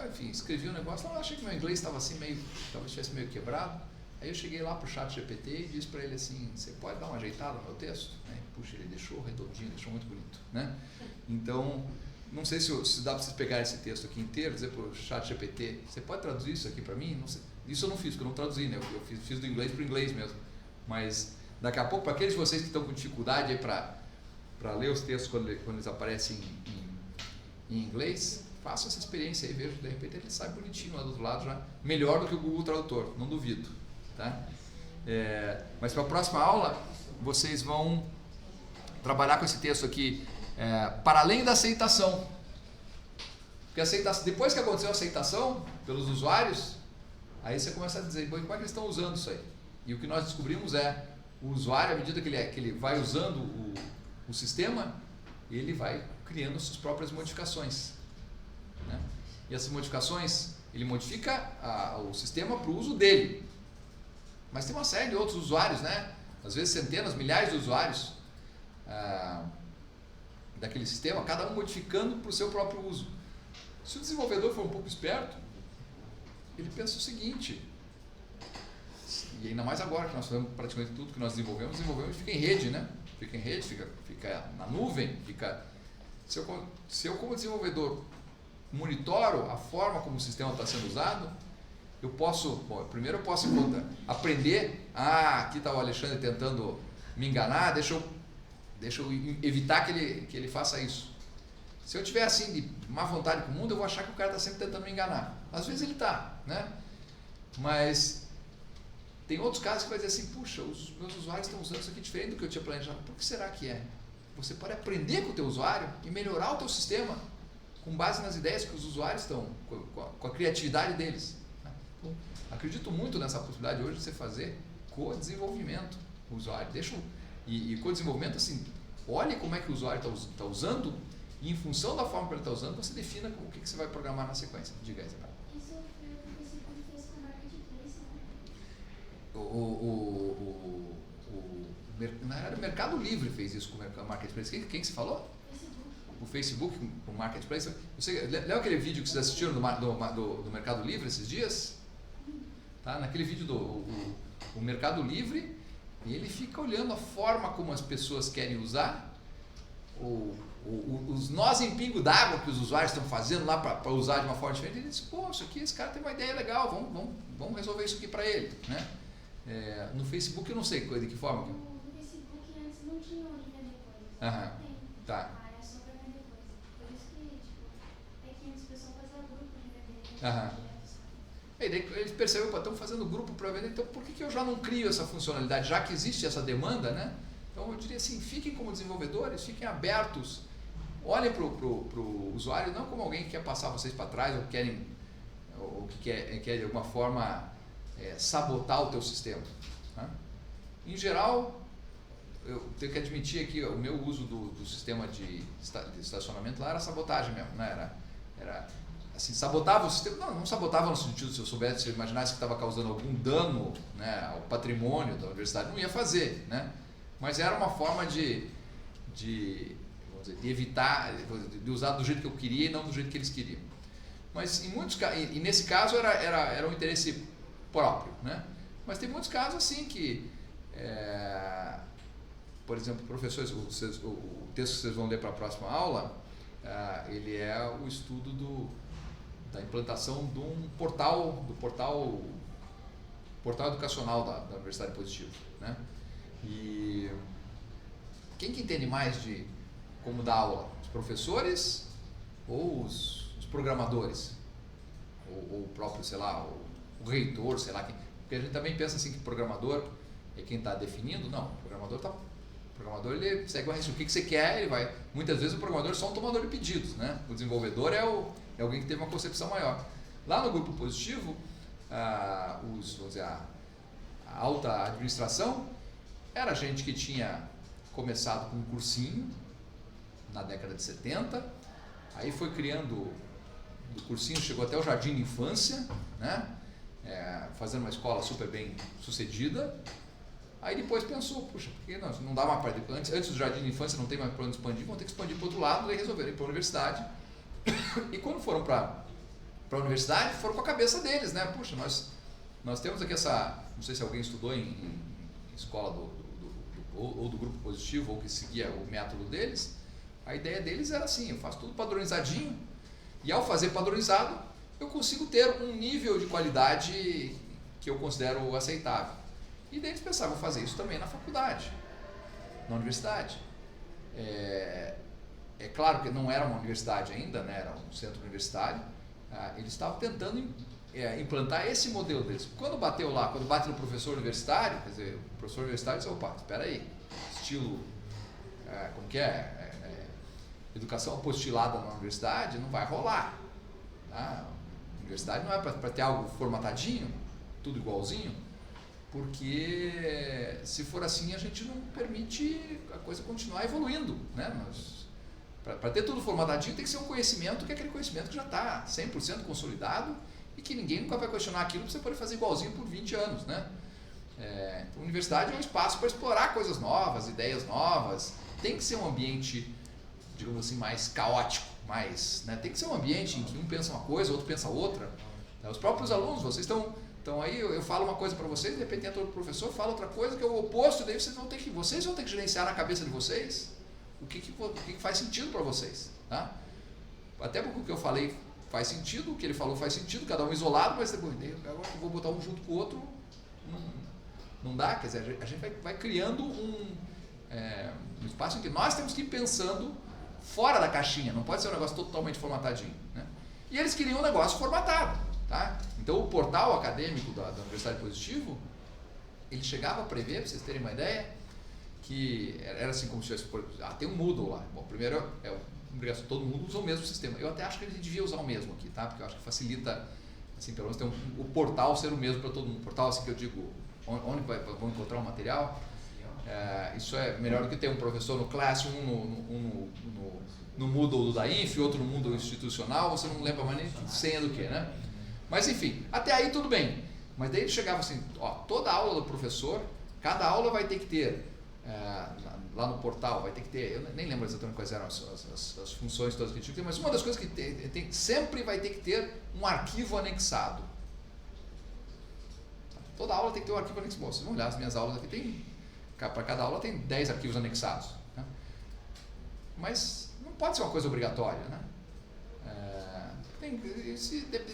enfim, escrevi um negócio, eu achei que meu inglês estava assim talvez estivesse meio quebrado. Aí eu cheguei lá para o ChatGPT e disse para ele assim, você pode dar uma ajeitada no meu texto? Puxa, ele deixou redondinho, deixou muito bonito, né? Então, não sei se dá para vocês pegarem esse texto aqui inteiro, dizer para o ChatGPT, você pode traduzir isso aqui para mí? Não sei. Isso eu não fiz, porque eu não traduzi, né? Eu fiz do inglês para o inglês mesmo. Mas daqui a pouco, para aqueles de vocês que estão com dificuldade aí para ler os textos quando eles aparecem em inglês, façam essa experiência aí, veja, de repente ele sai bonitinho lá do outro lado, já melhor do que o Google Tradutor, não duvido. Tá? Mas para a próxima aula, vocês vão trabalhar com esse texto aqui, para além da aceitação. Porque depois que aconteceu a aceitação pelos usuários, aí você começa a dizer, como é que eles estão usando isso aí? E o que nós descobrimos o usuário, à medida que ele vai usando o sistema, ele vai criando suas próprias modificações, né? E essas modificações, ele modifica o sistema para o uso dele. Mas tem uma série de outros usuários, né? Às vezes centenas, milhares de usuários daquele sistema, cada um modificando para o seu próprio uso. Se o desenvolvedor for um pouco esperto, ele pensa o seguinte, e ainda mais agora que nós fazemos praticamente tudo que nós desenvolvemos e fica em rede, né? Fica em rede, fica na nuvem, se eu como desenvolvedor monitoro a forma como o sistema está sendo usado, primeiro eu posso aprender, aqui está o Alexandre tentando me enganar, deixa eu evitar que ele faça isso. Se eu tiver assim de má vontade com o mundo, eu vou achar que o cara está sempre tentando me enganar. Às vezes ele está, né? Mas tem outros casos que vai dizer assim, puxa, os meus usuários estão usando isso aqui diferente do que eu tinha planejado. Por que será que é? Você pode aprender com o teu usuário e melhorar o teu sistema com base nas ideias que os usuários estão, com a criatividade deles. Então, acredito muito nessa possibilidade hoje de você fazer co-desenvolvimento com o usuário. E co-desenvolvimento, assim, olhe como é que o usuário está usando e em função da forma que ele está usando, você defina o que você vai programar na sequência. Diga aí, Isabel. Isso foi o que o Facebook fez com a Marketplace, né? Na verdade, o Mercado Livre fez isso com o Marketplace. Quem que se falou? O Facebook com o Marketplace. Lembra aquele vídeo que vocês assistiram do Mercado Livre esses dias? Tá? Naquele vídeo o Mercado Livre, ele fica olhando a forma como as pessoas querem usar, os nós em pingo d'água que os usuários estão fazendo lá para usar de uma forma diferente. Ele diz, esse cara tem uma ideia legal, vamos resolver isso aqui para ele, né? No Facebook eu não sei de que forma. No Facebook antes não tinha onde vender coisas. Aham, Tem. tá. Era só para vender coisas. Por isso que, é 500 pessoas fazem grupo de vender. Aham. Aí eles percebem, pô, estão fazendo grupo para vender, então por que eu já não crio essa funcionalidade, já que existe essa demanda, né? Então eu diria assim, fiquem como desenvolvedores, fiquem abertos, olhem para o usuário não como alguém que quer passar vocês para trás ou que quer de alguma forma sabotar o teu sistema. Né? Em geral, eu tenho que admitir aqui, o meu uso do sistema de estacionamento lá era sabotagem mesmo, né? Era assim, sabotava o sistema, não sabotava no sentido, se eu imaginasse que estava causando algum dano, né, ao patrimônio da universidade, não ia fazer, né? Mas era uma forma de evitar, de usar do jeito que eu queria e não do jeito que eles queriam. Mas em muitos e nesse caso era um interesse próprio, né? Mas tem muitos casos assim que, por exemplo, professores, o texto que vocês vão ler para a próxima aula, ele é o estudo da implantação de um portal educacional da Universidade Positivo, né? E quem que entende mais de como dar aula? Os professores ou os programadores? Ou o próprio, sei lá, o reitor, sei lá. Porque a gente também pensa assim que programador é quem está definindo. Não, o programador ele segue o que você quer, ele vai. Muitas vezes o programador é só um tomador de pedidos, né? O desenvolvedor é alguém que teve uma concepção maior. Lá no grupo positivo, vamos dizer, a alta administração era gente que tinha começado com um cursinho na década de 70, aí foi criando, do cursinho chegou até o jardim de infância, né? Fazendo uma escola super bem sucedida. Aí depois pensou, puxa, porque não dá mais para... Antes do jardim de infância não tem mais para onde expandir, vão ter que expandir para o outro lado, daí resolveram ir para a universidade. E quando foram para a universidade, foram com a cabeça deles, né? Puxa, nós temos aqui essa... Não sei se alguém estudou em escola ou do grupo positivo, ou que seguia o método deles. A ideia deles era assim, eu faço tudo padronizadinho, e ao fazer padronizado, eu consigo ter um nível de qualidade que eu considero aceitável. E daí eles pensavam fazer isso também na faculdade, na universidade. É claro que não era uma universidade ainda, né? Era um centro universitário. Eles estavam tentando implantar esse modelo deles. Quando bate no professor universitário, quer dizer, o professor universitário diz, opa, espera aí, estilo, como que educação apostilada na universidade não vai rolar. Tá? A universidade não é para ter algo formatadinho, tudo igualzinho, porque se for assim a gente não permite a coisa continuar evoluindo, né? Para ter tudo formatadinho tem que ser um conhecimento que é aquele conhecimento que já está 100% consolidado e que ninguém nunca vai questionar aquilo para você poder fazer igualzinho por 20 anos, né? Então, a universidade é um espaço para explorar coisas novas, ideias novas. Tem que ser um ambiente, digamos assim, mais caótico, né? Tem que ser um ambiente em que um pensa uma coisa, outro pensa outra. Os próprios alunos, vocês estão aí, eu falo uma coisa para vocês, de repente entra outro professor, fala outra coisa que é o oposto, daí vocês vão ter que gerenciar na cabeça de vocês o que faz sentido para vocês, tá? Até porque o que eu falei faz sentido, o que ele falou faz sentido, cada um isolado, mas depois, agora que eu vou botar um junto com o outro, não dá, quer dizer, a gente vai criando um espaço em que nós temos que ir pensando fora da caixinha, não pode ser um negócio totalmente formatadinho, né? E eles queriam um negócio formatado, tá? Então o portal acadêmico da Universidade Positivo, ele chegava a prever, para vocês terem uma ideia, que era assim como se tivesse, tem um Moodle lá. Bom, primeiro todo mundo usa o mesmo sistema. Eu até acho que a gente devia usar o mesmo aqui, tá? Porque eu acho que facilita, assim, pelo menos o portal ser o mesmo para todo mundo. O portal, assim que eu digo, onde vão encontrar o material, isso é melhor do que ter um professor no Classroom, no Moodle da INF, outro no Moodle institucional, você não lembra mais nem senha do que, né? Mas enfim, até aí tudo bem. Mas daí ele chegava assim, toda aula do professor, cada aula vai ter que ter, lá no portal, vai ter que ter, eu nem lembro exatamente quais eram as funções todas que tinha que ter, mas uma das coisas que sempre vai ter que ter um arquivo anexado. Toda aula tem que ter um arquivo anexado. Bom, vocês vão olhar as minhas aulas aqui, para cada aula tem 10 arquivos anexados, né? Mas não pode ser uma coisa obrigatória, né?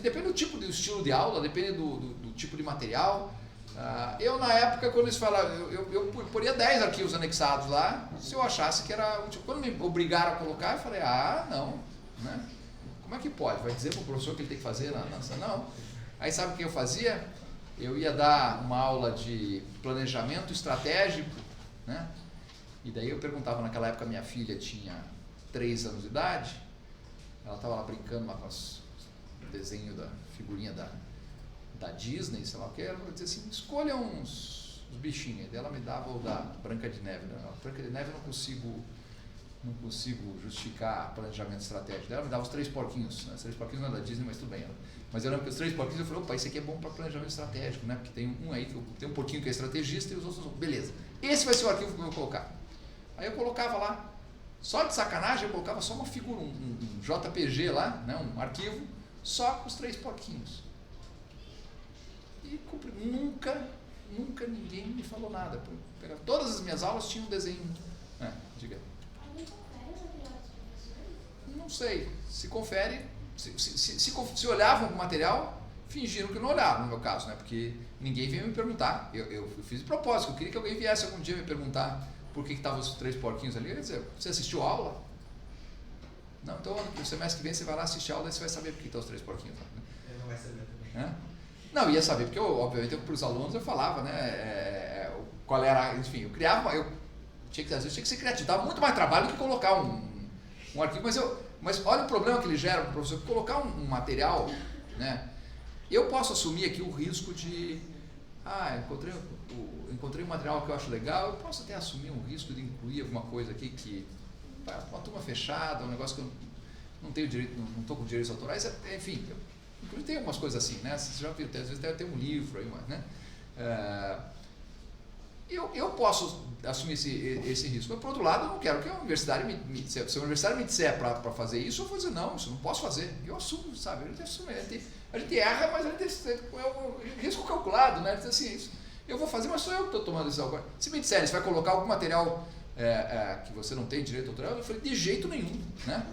Depende do tipo, do estilo de aula, depende do tipo de material. Eu na época, quando eles falaram, eu poria 10 arquivos anexados lá, se eu achasse que era útil. Quando me obrigaram a colocar, eu falei, não, né? Como é que pode? Vai dizer para o professor que ele tem que fazer? Não. Aí sabe o que eu fazia? Eu ia dar uma aula de planejamento estratégico, né? E daí eu perguntava, naquela época minha filha tinha 3 anos de idade, ela estava lá brincando lá com os desenhos da figurinha da Disney, sei lá o que, ela dizia assim, escolha uns bichinhos. Daí ela me dava o da Branca de Neve, né? A Branca de Neve eu não consigo justificar planejamento estratégico. Daí ela me dava os 3 porquinhos, né? Os 3 porquinhos não é da Disney, mas tudo bem. Mas eu lembro que os 3 porquinhos eu falei, opa, isso aqui é bom para planejamento estratégico, né? Porque tem um aí, tem um porquinho que é estrategista e os outros, beleza. Esse vai ser o arquivo que eu vou colocar. Aí eu colocava lá, só de sacanagem, eu colocava só uma figura, um JPG lá, né? Um arquivo, só com os 3 porquinhos. E nunca ninguém me falou nada. Todas as minhas aulas tinham um desenho. Diga. Alguém confere o material dos professores? Não sei. Se confere, se olhavam o material, fingiram que não olhavam, no meu caso, né? Porque ninguém veio me perguntar. Eu fiz de propósito, eu queria que alguém viesse algum dia me perguntar por que estavam os 3 porquinhos ali. Eu ia dizer, você assistiu a aula? Não, então no semestre que vem você vai lá assistir a aula e você vai saber por que estão os 3 porquinhos lá. Né? Ele não vai saber também. Não, ia saber, porque obviamente para os alunos eu falava, né? Qual era, enfim, eu criava, às vezes tinha que ser criativo, dava muito mais trabalho do que colocar um arquivo, mas olha o problema que ele gera para o professor, colocar um material, né? Eu posso assumir aqui o risco de, encontrei um material que eu acho legal, eu posso até assumir um risco de incluir alguma coisa aqui que, uma turma fechada, um negócio que eu não tenho direito, não estou com direitos autorais, enfim, inclusive tem algumas coisas assim, né? Você já viu, às vezes deve ter um livro aí, né? Eu posso assumir esse risco, mas por outro lado eu não quero que a universidade se a universidade me disser para fazer isso, eu vou dizer, não, isso eu não posso fazer. Eu assumo, sabe? A gente erra, mas a gente é um risco calculado, né? Diz assim, isso, eu vou fazer, mas sou eu que estou tomando decisão agora. Se me disserem, você vai colocar algum material que você não tem direito autoral, eu falei, de jeito nenhum, né?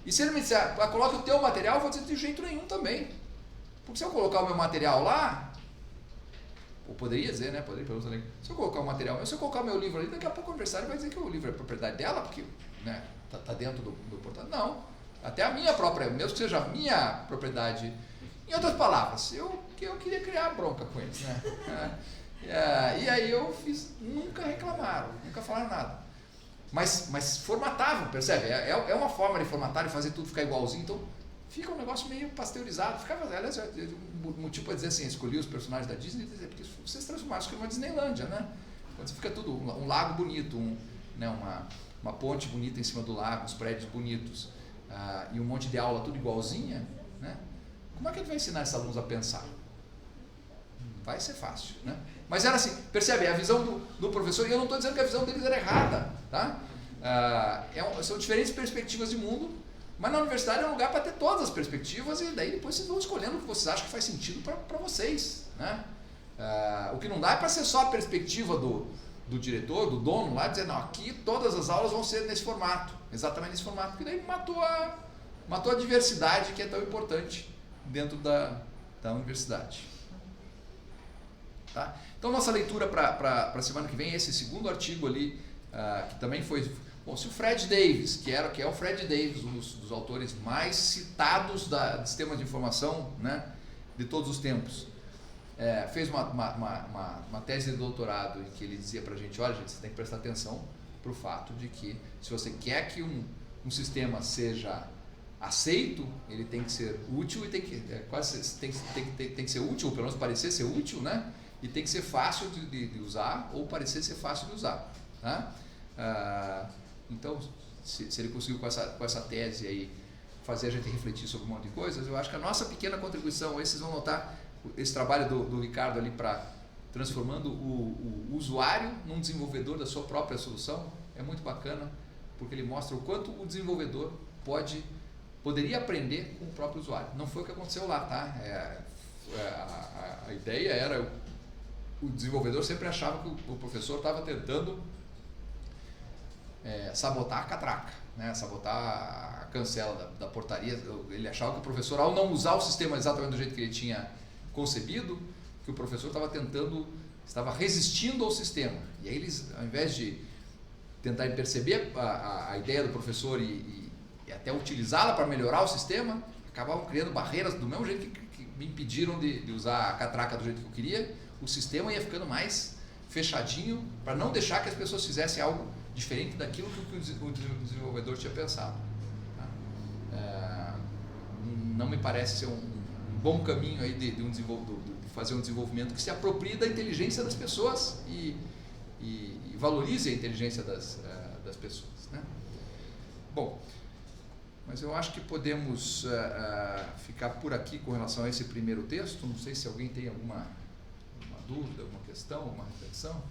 E se ele me disser, coloca o teu material, eu vou dizer, de jeito nenhum também. Porque se eu colocar o meu material lá, ou poderia dizer, né? Se eu colocar o material, se eu colocar o meu livro ali, daqui a pouco o universitário vai dizer que o livro é propriedade dela, porque, né, tá dentro do portal. Não. Até a minha própria, mesmo que seja a minha propriedade. Em outras palavras, eu queria criar bronca com eles, né? E aí eu fiz, nunca reclamaram, nunca falaram nada. Mas formatavam, percebe? É uma forma de formatar e fazer tudo ficar igualzinho, então fica um negócio meio pasteurizado. Aliás, o motivo para dizer assim, escolhi os personagens da Disney, porque vocês transformaram isso em uma Disneylândia, né? Quando fica tudo, um lago bonito, né, uma ponte bonita em cima do lago, uns prédios bonitos, e um monte de aula tudo igualzinha, né? Como é que ele vai ensinar esses alunos a pensar? Vai ser fácil, né? Mas era assim, percebe, a visão do professor, e eu não estou dizendo que a visão deles era errada, tá? São diferentes perspectivas de mundo, mas na universidade é um lugar para ter todas as perspectivas, e daí depois vocês vão escolhendo o que vocês acham que faz sentido para vocês, né? O que não dá é para ser só a perspectiva do diretor, do dono lá, dizer, não, aqui todas as aulas vão ser nesse formato, exatamente nesse formato, porque daí matou a diversidade que é tão importante dentro da universidade. Tá? Então, nossa leitura para a semana que vem é esse segundo artigo ali, que também foi... Bom, se o Fred Davis, que é o Fred Davis, um dos autores mais citados de sistemas de informação, né, de todos os tempos, fez uma tese de doutorado em que ele dizia para a gente, olha, gente, você tem que prestar atenção para o fato de que se você quer que um sistema seja aceito, ele tem que ser útil e tem que ser útil, ou pelo menos parecer ser útil, né? E tem que ser fácil de usar ou parecer ser fácil de usar, tá? Então, se ele conseguiu com essa tese aí fazer a gente refletir sobre um monte de coisas, eu acho que a nossa pequena contribuição, aí vocês vão notar esse trabalho do Ricardo ali para transformando o usuário num desenvolvedor da sua própria solução, é muito bacana, porque ele mostra o quanto o desenvolvedor poderia aprender com o próprio usuário. Não foi o que aconteceu lá, tá? A ideia era, o desenvolvedor sempre achava que o professor estava tentando sabotar a catraca, né? Sabotar a cancela da portaria. Ele achava que o professor, ao não usar o sistema exatamente do jeito que ele tinha concebido, que o professor estava resistindo ao sistema. E aí eles, ao invés de tentarem perceber a ideia do professor e até utilizá-la para melhorar o sistema, acabavam criando barreiras do mesmo jeito que me impediram de usar a catraca do jeito que eu queria, o sistema ia ficando mais fechadinho para não deixar que as pessoas fizessem algo diferente daquilo que o desenvolvedor tinha pensado. Tá? Não me parece ser um bom caminho aí de fazer um desenvolvimento que se aproprie da inteligência das pessoas e valorize a inteligência das pessoas. Né? Bom, mas eu acho que podemos ficar por aqui com relação a esse primeiro texto. Não sei se alguém tem alguma dúvida, alguma questão, alguma reflexão.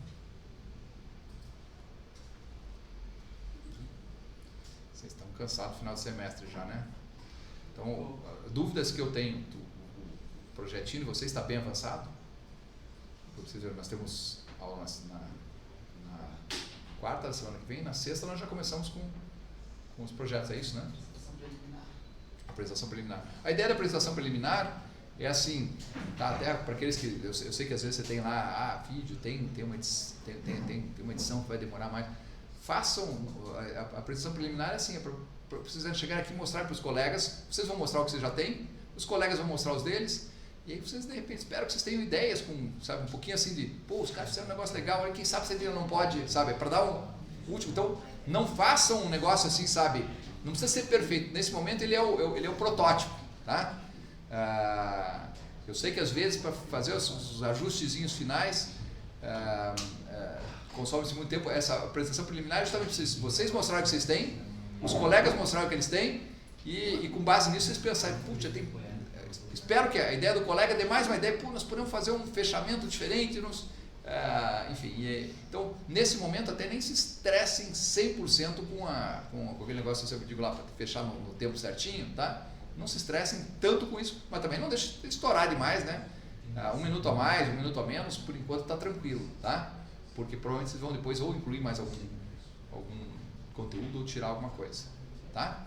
Vocês estão cansados no final do semestre já, né? Então, dúvidas que eu tenho, o projetinho de vocês está bem avançado? Vocês viram, nós temos aula na quarta da semana que vem, na sexta nós já começamos com os projetos, é isso, né? Apresentação preliminar. A ideia da apresentação preliminar é assim, tá? Até para aqueles que eu sei que às vezes você tem lá, vídeo, tem uma edição que vai demorar mais. Façam a apresentação preliminar é assim, é para vocês chegarem aqui e mostrar para os colegas. Vocês vão mostrar o que vocês já têm, os colegas vão mostrar os deles, e aí vocês de repente espero que vocês tenham ideias com, sabe, um pouquinho assim de, pô, os caras fizeram um negócio legal, aí quem sabe você ainda não pode, sabe, para dar um último. Então, não façam um negócio assim, sabe, não precisa ser perfeito. Nesse momento ele é o protótipo, tá? Eu sei que às vezes para fazer os ajustezinhos finais consome-se muito tempo. Essa apresentação preliminar é justamente vocês mostrarem o que vocês têm, os colegas mostrarem o que eles têm e com base nisso vocês pensarem, putz, espero que a ideia do colega dê mais uma ideia, nós podemos fazer um fechamento diferente, enfim. Então, nesse momento até nem se estressem 100% com aquele negócio que eu digo lá, para fechar no tempo certinho, tá? Não se estressem tanto com isso, mas também não deixe estourar demais, né? 1 minuto a mais, 1 minuto a menos, por enquanto está tranquilo, tá? Porque provavelmente vocês vão depois ou incluir mais algum conteúdo ou tirar alguma coisa, tá?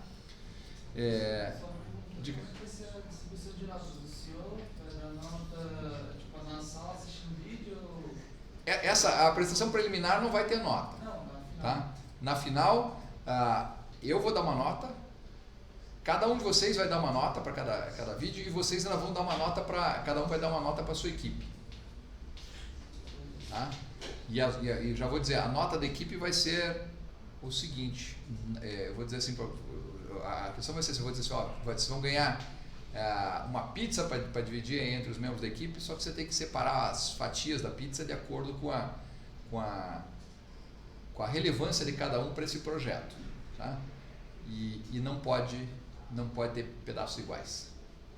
Diga. Distribuição de notas do senhor, para dar nota, tipo, na sala assistindo vídeo? A apresentação preliminar não vai ter nota. Não, na final. Tá? Na final, eu vou dar uma nota, cada um de vocês vai dar uma nota para cada vídeo e vocês ainda vão dar uma nota cada um vai dar uma nota para a sua equipe. Tá? E já vou dizer, a nota da equipe vai ser o seguinte, eu vou dizer assim, a questão vai ser assim, eu vou dizer assim, vocês vão ganhar uma pizza para dividir entre os membros da equipe, só que você tem que separar as fatias da pizza de acordo com a relevância de cada um para esse projeto, tá? E não pode ter pedaços iguais,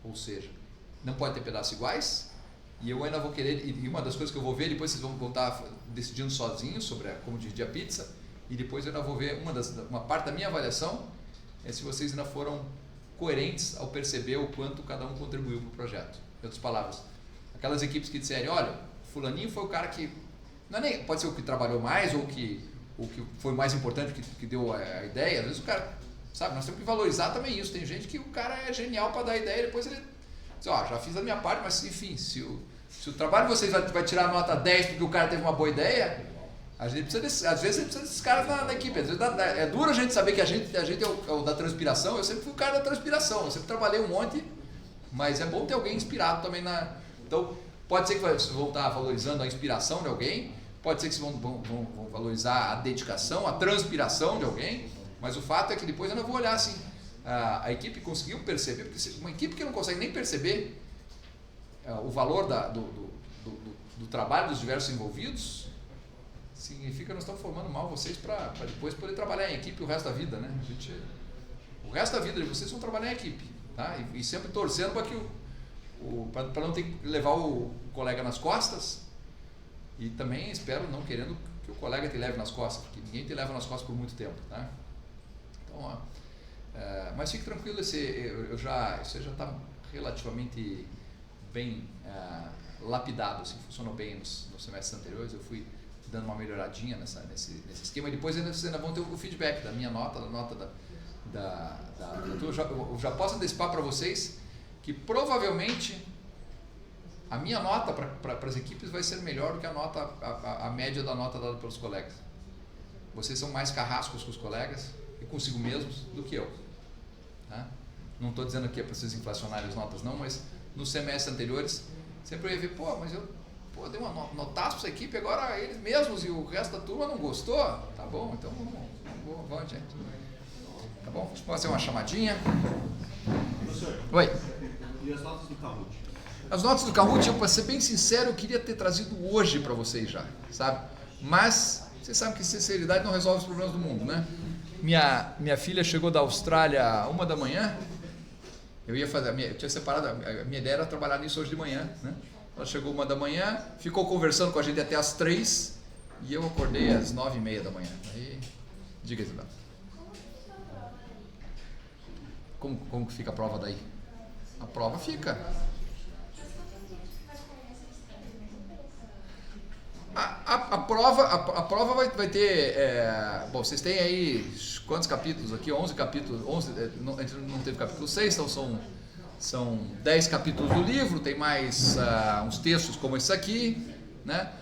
ou seja, não pode ter pedaços iguais. E eu ainda vou querer, e uma das coisas que eu vou ver, depois vocês vão estar decidindo sozinhos sobre como dividir a pizza, e depois eu ainda vou ver uma parte da minha avaliação é se vocês ainda foram coerentes ao perceber o quanto cada um contribuiu para o projeto. Em outras palavras, aquelas equipes que disserem, olha, fulaninho foi o cara que, pode ser o que trabalhou mais ou o que foi mais importante, que deu a ideia. Às vezes o cara, sabe, nós temos que valorizar também isso. Tem gente que o cara é genial para dar a ideia e depois ele diz, já fiz a minha parte, mas enfim, se o trabalho de vocês vai tirar a nota 10 porque o cara teve uma boa ideia, às vezes a gente precisa desses caras na equipe. Às vezes é duro a gente saber que a gente é o da transpiração. Eu sempre fui o cara da transpiração, eu sempre trabalhei um monte, mas é bom ter alguém inspirado também Então, pode ser que vocês vão estar valorizando a inspiração de alguém, pode ser que vocês vão valorizar a dedicação, a transpiração de alguém, mas o fato é que depois eu não vou olhar assim, a equipe conseguiu perceber, porque uma equipe que não consegue nem perceber o valor do trabalho dos diversos envolvidos, significa que nós estamos formando mal vocês para depois poder trabalhar em equipe o resto da vida, né? O resto da vida de vocês vão trabalhar em equipe, tá? E sempre torcendo para que para não ter que levar o colega nas costas, e também espero não querendo que o colega te leve nas costas, porque ninguém te leva nas costas por muito tempo, tá? Então, mas fique tranquilo, isso já está relativamente bem lapidado, assim, funcionou bem nos semestres anteriores. Eu fui dando uma melhoradinha nesse esquema, e depois vocês ainda vão ter o feedback da minha nota, da nota da tua. Eu já posso antecipar para vocês que provavelmente a minha nota para as equipes vai ser melhor do que a média da nota dada pelos colegas. Vocês são mais carrascos com os colegas e consigo mesmos do que eu, tá? Não estou dizendo aqui para vocês inflacionarem as notas não, mas nos semestres anteriores, sempre eu ia ver, pô, mas eu dei uma notaço para essa equipe, agora eles mesmos e o resto da turma não gostou. Tá bom, então vamos adiante. Tá bom? Deixa eu fazer uma chamadinha. Professor, Oi. e as notas do Kahoot? As notas do Kahoot, para ser bem sincero, eu queria ter trazido hoje para vocês já, sabe? Mas vocês sabem que sinceridade não resolve os problemas do mundo, né? Minha filha chegou da Austrália 1 da manhã. Eu tinha separado, a minha ideia era trabalhar nisso hoje de manhã, né? Ela chegou 1 da manhã, ficou conversando com a gente até as 3 e eu acordei às 9h30 da manhã. Aí, diga, Isabel. Como que fica a prova daí? A prova fica. A prova vai ter. Bom, vocês têm aí quantos capítulos aqui? 11 capítulos. 11, a gente não teve capítulo 6, então são 10 capítulos do livro. Tem mais uns textos como esse aqui, né?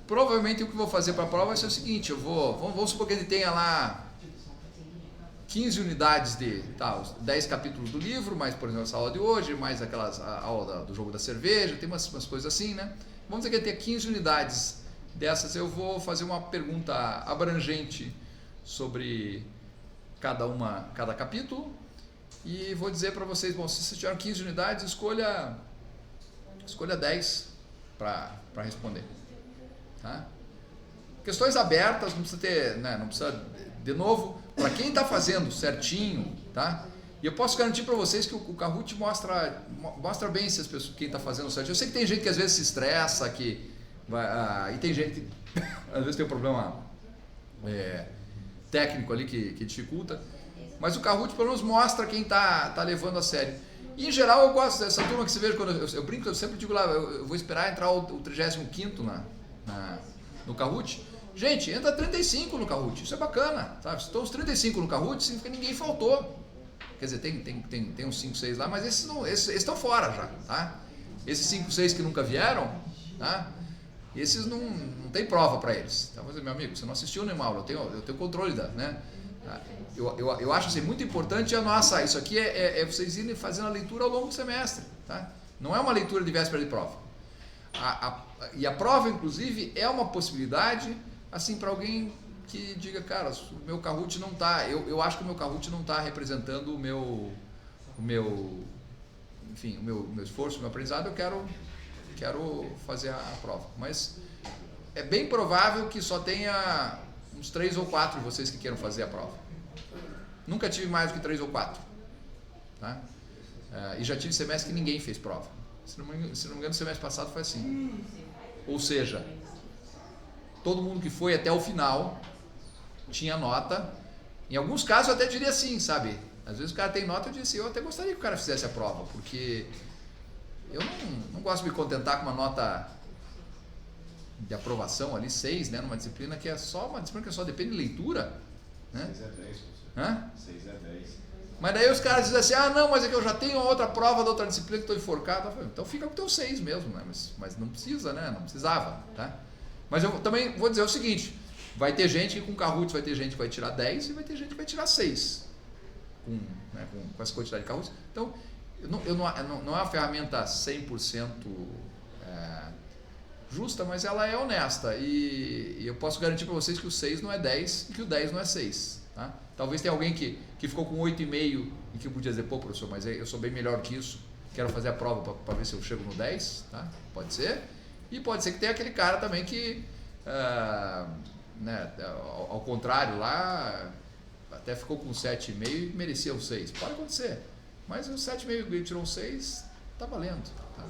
Provavelmente o que eu vou fazer para a prova vai ser o seguinte: vamos supor que ele tenha lá 15 unidades de 10 capítulos do livro, mais, por exemplo, essa aula de hoje, mais a aula do jogo da cerveja, tem umas coisas assim, né? Vamos dizer que ele tenha 15 unidades dessas. Eu vou fazer uma pergunta abrangente sobre cada capítulo e vou dizer para vocês, bom, se vocês tiveram 15 unidades, escolha 10 para responder, tá? Questões abertas, não precisa ter, né, não precisa, de novo, para quem está fazendo certinho, tá? E eu posso garantir para vocês que o Kahoot mostra bem se as pessoas, quem está fazendo certinho. Eu sei que tem gente que às vezes se estressa, e tem gente que às vezes tem um problema técnico ali que dificulta, mas o Kahoot pelo menos mostra quem está levando a sério. E em geral eu gosto dessa turma que você vê, quando eu brinco, eu sempre digo lá, eu vou esperar entrar o 35º no Kahoot. Gente, entra 35 no Kahoot, isso é bacana, sabe? Se estão os 35 no Kahoot, significa que ninguém faltou. Quer dizer, tem uns 5, 6 lá, mas esses estão fora já, tá? Esses 5, 6 que nunca vieram, tá? Esses não tem prova para eles. Então, meu amigo, você não assistiu nenhuma aula, eu tenho controle né? Eu acho assim, muito importante isso aqui é vocês irem fazendo a leitura ao longo do semestre, tá? Não é uma leitura de véspera de prova. E a prova, inclusive, é uma possibilidade, assim, para alguém que diga, cara, o meu Kahoot não está, eu acho que o meu Kahoot não está representando o meu esforço, o meu aprendizado, eu quero fazer a prova. Mas é bem provável que só tenha uns 3 ou 4 de vocês que queiram fazer a prova. Nunca tive mais do que 3 ou 4. Tá? E já tive semestre que ninguém fez prova. Se não me engano, o semestre passado foi assim. Ou seja, todo mundo que foi até o final tinha nota. Em alguns casos eu até diria assim, sabe? Às vezes o cara tem nota, eu disse, eu até gostaria que o cara fizesse a prova, porque eu não gosto de me contentar com uma nota de aprovação ali, 6, né? Numa disciplina que é só depende de leitura, né? 6 é 10, professor. Hã? 6 é 10. Mas daí os caras dizem assim, não, mas é que eu já tenho outra prova da outra disciplina que estou enforcado. Então fica com o teu 6 mesmo, né? Mas não precisa, né? Não precisava, tá? Mas eu também vou dizer o seguinte, vai ter gente que com Kahoot vai ter gente que vai tirar 10 e vai ter gente que vai tirar 6 com essa quantidade de Kahoot. Então, não é uma ferramenta 100% justa, mas ela é honesta e eu posso garantir para vocês que o 6 não é 10 e que o 10 não é 6, tá? Talvez tenha alguém que ficou com 8,5 e que podia dizer, pô, professor, mas eu sou bem melhor que isso, quero fazer a prova para ver se eu chego no 10, tá? Pode ser. E pode ser que tenha aquele cara também que, ao contrário, lá até ficou com 7,5 e merecia o 6. Pode acontecer, mas o 7,5 que ele tirou um 6, tá valendo. Tá?